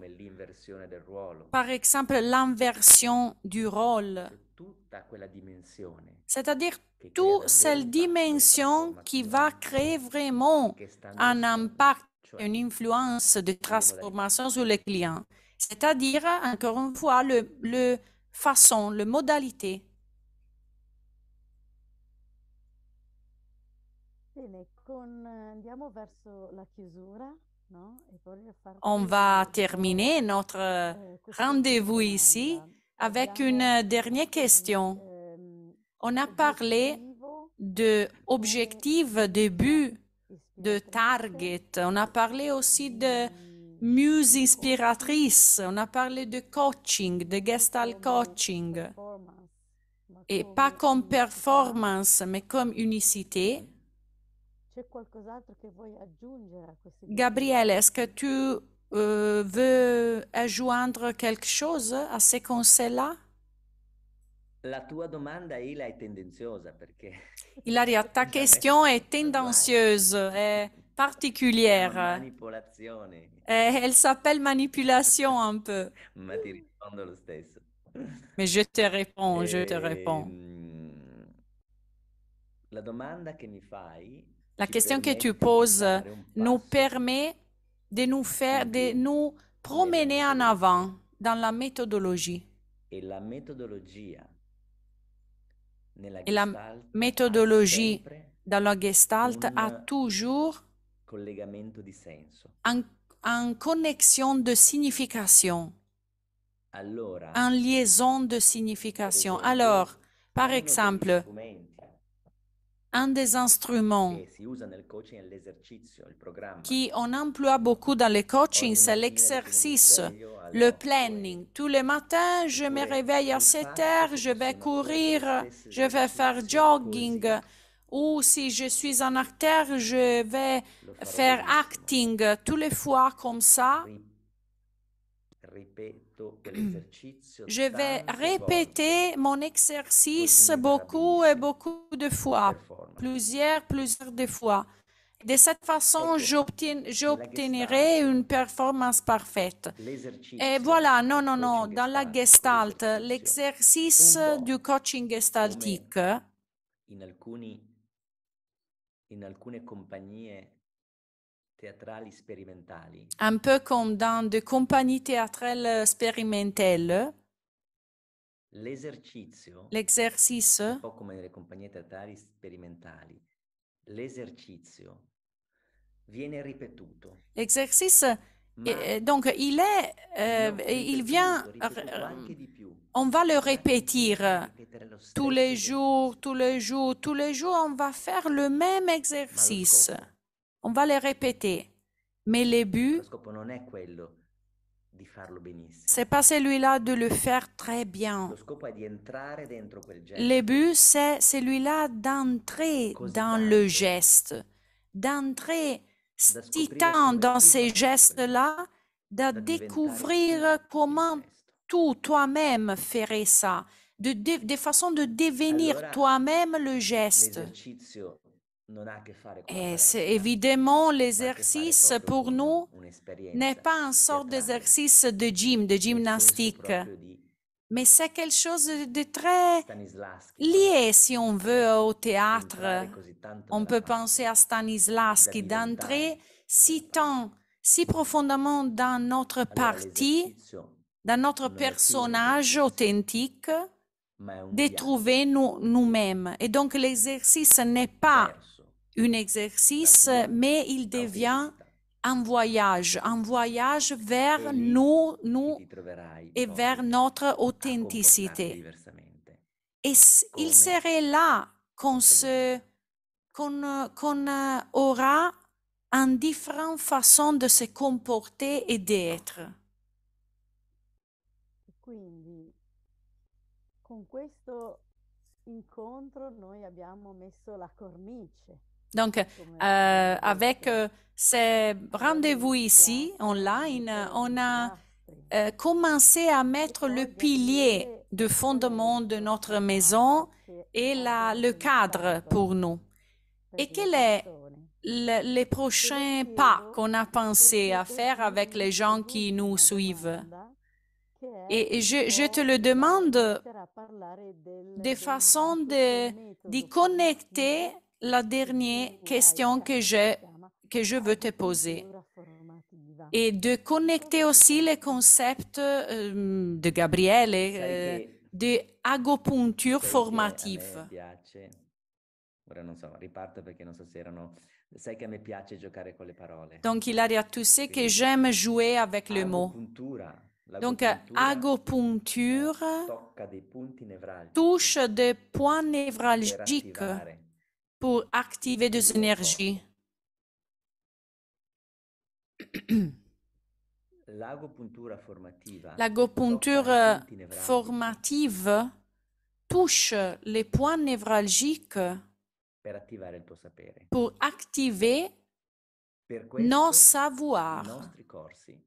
Par exemple, l'inversion du rôle. C'est-à-dire toute cette dimension qui va créer vraiment un impact, une influence de transformation sur les clients. C'est-à-dire, encore une fois, le façon, le modalité. On va terminer notre rendez-vous ici avec une dernière question. On a parlé d'objectifs, de buts, de target. On a parlé aussi de muse inspiratrice. On a parlé de coaching, de gestalt coaching. Et pas comme performance, mais comme unicité. Gabriele, est-ce que tu veux adjoindre quelque chose à ces conseils-là? La tua domanda, Ila, è tendenziosa perché... Ilaria, ta question est tendancieuse, est particulière. Manipolazione. Elle s'appelle manipulation un peu. Ma ti rispondo lo stesso. Mais je te réponds, je te réponds. La domanda che mi fai... La question que tu poses nous permet de nous promener en avant dans la méthodologie. Et la méthodologie Et la méthodologie dans la Gestalt a toujours collegamento di senso. un en connexion de signification, Allora, en liaison de signification. Alors, par uno degli exemple, strumenti un des instruments che si usa nel coaching è l'esercizio, il programma. qu'on emploie beaucoup dans le coaching, Ogni c'est mattina l'exercice, mi sveglio alle le 8 planning. Tous les matins, je me Oppure réveille à il 7 fatto heures, che je vais possiamo courir, fare lo stesso je vais faire esercizio jogging, così ou si je suis en acteur, je vais lo farò faire benissimo. acting tous les fois comme ça. Ri- ripeto quell'esercizio Je vais tante répéter mon volte, exercice così mi verrà beaucoup et benissimo. beaucoup de fois, Performance. plusieurs de fois. De cette façon, Ecco, j'obtiendrai une performance parfaite. Et l'esercizio voilà, non, del non, non, coaching dans la Gestalt, Gestalt, l'esercizio, l'exercice un po' du coaching gestaltique, in alcune compagnie teatrali sperimentali, un peu comme dans des compagnies théâtrales expérimentales, l'esercizio, l'exercice, un po' come nelle compagnie teatrali sperimentali, l'esercizio viene ripetuto. l'exercice, Ma donc il vient, ripetuto anche di più. on va le Cioè, répéter ripetere lo stesso tous les jours, esercizio. tous les jours, tous les jours, on va faire le même Ma lo exercice. scopo, On va le répéter. Mais le but, lo scopo non è quello di farlo benissimo. c'est pas celui-là de le faire très bien. Lo scopo è di entrare dentro quel gesto. Le but, c'est celui-là d'entrer Così dans tanto le geste, d'entrer da si scoprire tant come dans tu ces fai quel gestes-là, gesto, de da diventare découvrir tu comment il gesto. tu, toi-même, ferais ça, de façon de devenir Allora, toi-même le geste. l'esercizio non ha a che fare con la Et c'est pratica, évidemment ma ha a che l'exercice fare proprio pour con nous n'est un'esperienza pas une sorte teatrale, d'exercice de gym, de nel senso gymnastique, proprio di mais c'est quelque chose de très Stanislavski, lié, si on veut, au di entrare théâtre. così tanto On nella peut parte, penser à da Stanislavski, diventare d'entrer quella si parte. tant, si profondément dans notre Allora partie, l'esercizio dans notre non è più un personnage esercizio, authentique, ma è un de viaggio trouver nous-mêmes. Et donc l'exercice n'est pas verso un la exercice, tua mais il devient autenticità. un voyage vers È lì nous, che nous ti troverai et poi vers notre a comportarti authenticité. diversamente, Et il come serait là qu'on conseguenza. qu'on aura une différente façon de se comporter et d'être. Quindi con questo incontro noi abbiamo messo la cornice. Donc, avec ces rendez-vous ici, online, on a commencé à mettre le pilier de fondement de notre maison et le cadre pour nous. Et quels sont les prochains pas qu'on a pensé à faire avec les gens qui nous suivent? Et je te le demande de façon de connecter la dernière question que je veux te poser et de connecter aussi les concepts de Gabriele, de agopunture formative. A me piace, ora non so, riparto perché non so se erano, sai che a me piace giocare con le parole. Donc, Ilaria, tu sais que j'aime jouer avec le mot. Donc, agopunture tocca dei punti nevralgici touche des points névralgiques per attivare pour activer des énergies. L'agopuntura formativa L'agopunture formative touche les points névralgiques per attivare il tuo sapere. pour activer Per questo, nos i savoirs. nostri corsi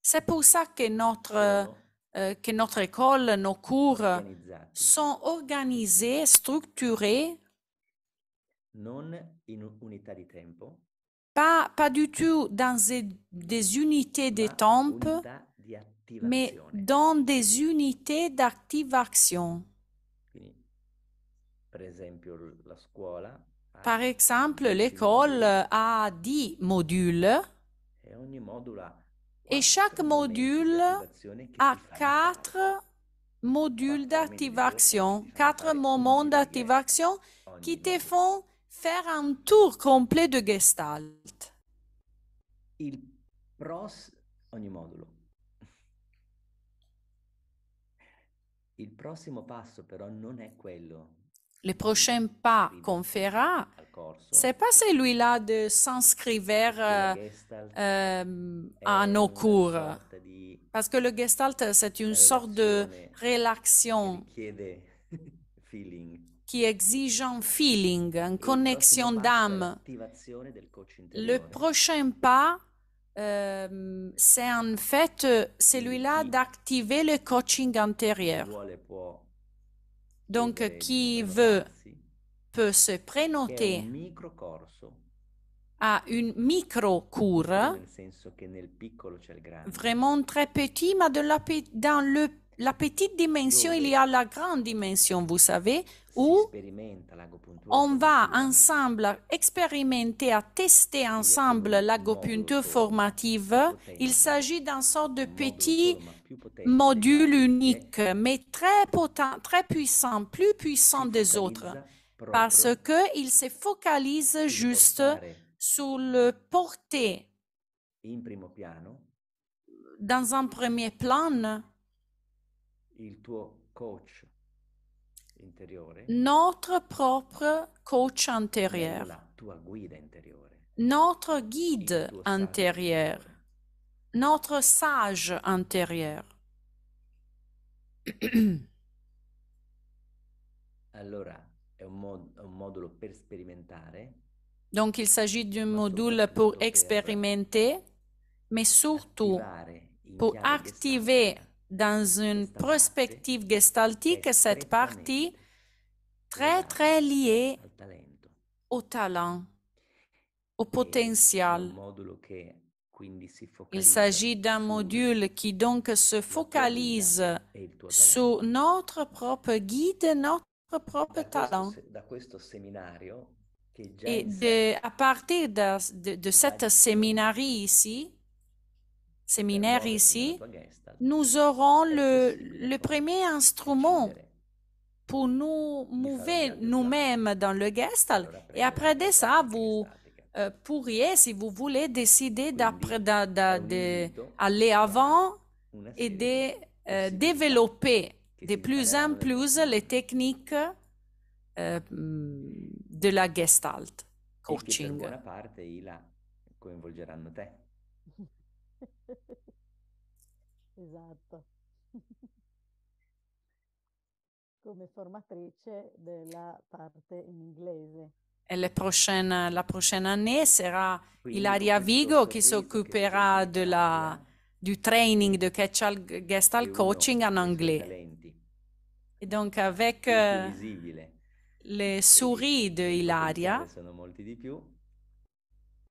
C'est pour ça que notre école, nos cours organizzati sont organisés, structurés, non in unità di tempo, pas du tout dans des unités de ma temps, unità di mais attivazione. dans des unités d'activation. Quindi, per esempio, la scuola ha Par exemple, 10 l'école moduli a 10 modules e ogni modulo ha et chaque 4 momenti di module attivazione che a ti fanno 4 modules d'activation, 4 moments d'activation qui te font faire un tour complet de Gestalt. Il ogni modulo. Il prossimo passo però non è quello Le prochain pas qu'on fera, c'est pas celui-là de s'inscrire à nos cours. Parce que le Gestalt, c'est une sorte de relaxation qui exige un feeling, une connexion d'âme. Le prochain pas, c'est en fait celui-là d'activer le coaching intérieur. Donc, qui veut peut se prénoter à une micro-cours, vraiment très petit, mais dans la petite dimension, il y a la grande dimension, vous savez, où on va ensemble expérimenter, à tester ensemble l'agopunture formative. Il s'agit d'une sorte de petit module unique, mais très potent, très puissant, plus puissant des autres, parce qu'il se focalise juste sur le porter dans un premier plan notre propre coach intérieur, notre guide intérieur, notre sage intérieur. Donc, il s'agit d'un module pour expérimenter, mais surtout pour activer dans une perspective gestaltique cette partie très, très liée au talent, au potentiel. Il s'agit d'un module qui donc se focalise sur notre propre guide, notre propre talent. Et à partir de cette séminaire ici, nous aurons le premier instrument pour nous mouvoir nous-mêmes dans le Gestalt. Et après de ça, vous pourriez, si vous voulez, décider d'aller avant et de développer de plus en plus les techniques de la Gestalt coaching. Esatto. Come formatrice della parte in inglese. Et la prochaine année sera Ilaria Vigo qui s'occupera du training de Gestalt coaching en anglais. Et donc avec les souris de Ilaria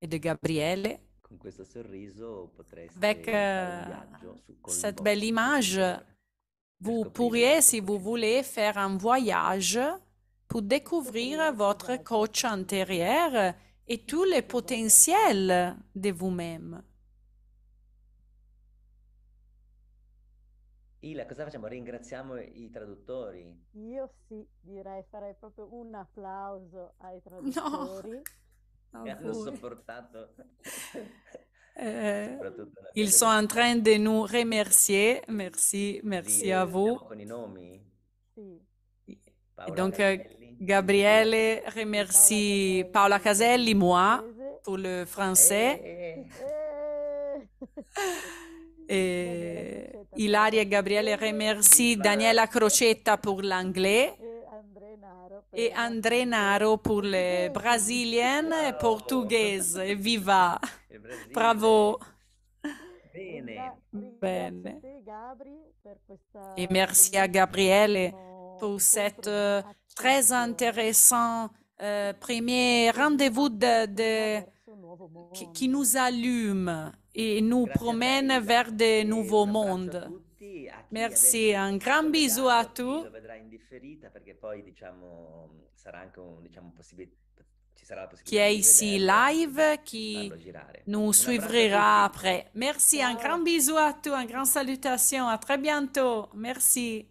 et de Gabriele, avec cette belle image, vous pourriez, si vous voulez, faire un voyage pour découvrir votre coach intérieur et tous les potentiels de vous-même. Ila, cosa facciamo? Ringraziamo i traduttori? Io sì, farei proprio un applauso ai traduttori. No, che hanno sopportato. Ils sont en train de nous remercier. Merci à vous. Con i nomi? Sì. Et donc, Gabriele remercie Paola Caselli, moi, pour le français. Et Ilaria et Gabriele remercie Daniela Crocetta pour l'anglais. Et André Naro pour les brésiliennes et portugaises. Et viva! Bravo! Bene. Et merci à Gabriele pour cette très intéressant premier rendez-vous qui nous allume et nous promène vers de nouveaux mondes. Merci, un grand bisou à tous. Qui est ici live, qui nous suivra après. Merci, un grand bisou à tous, une grande salutation. À très bientôt. Merci.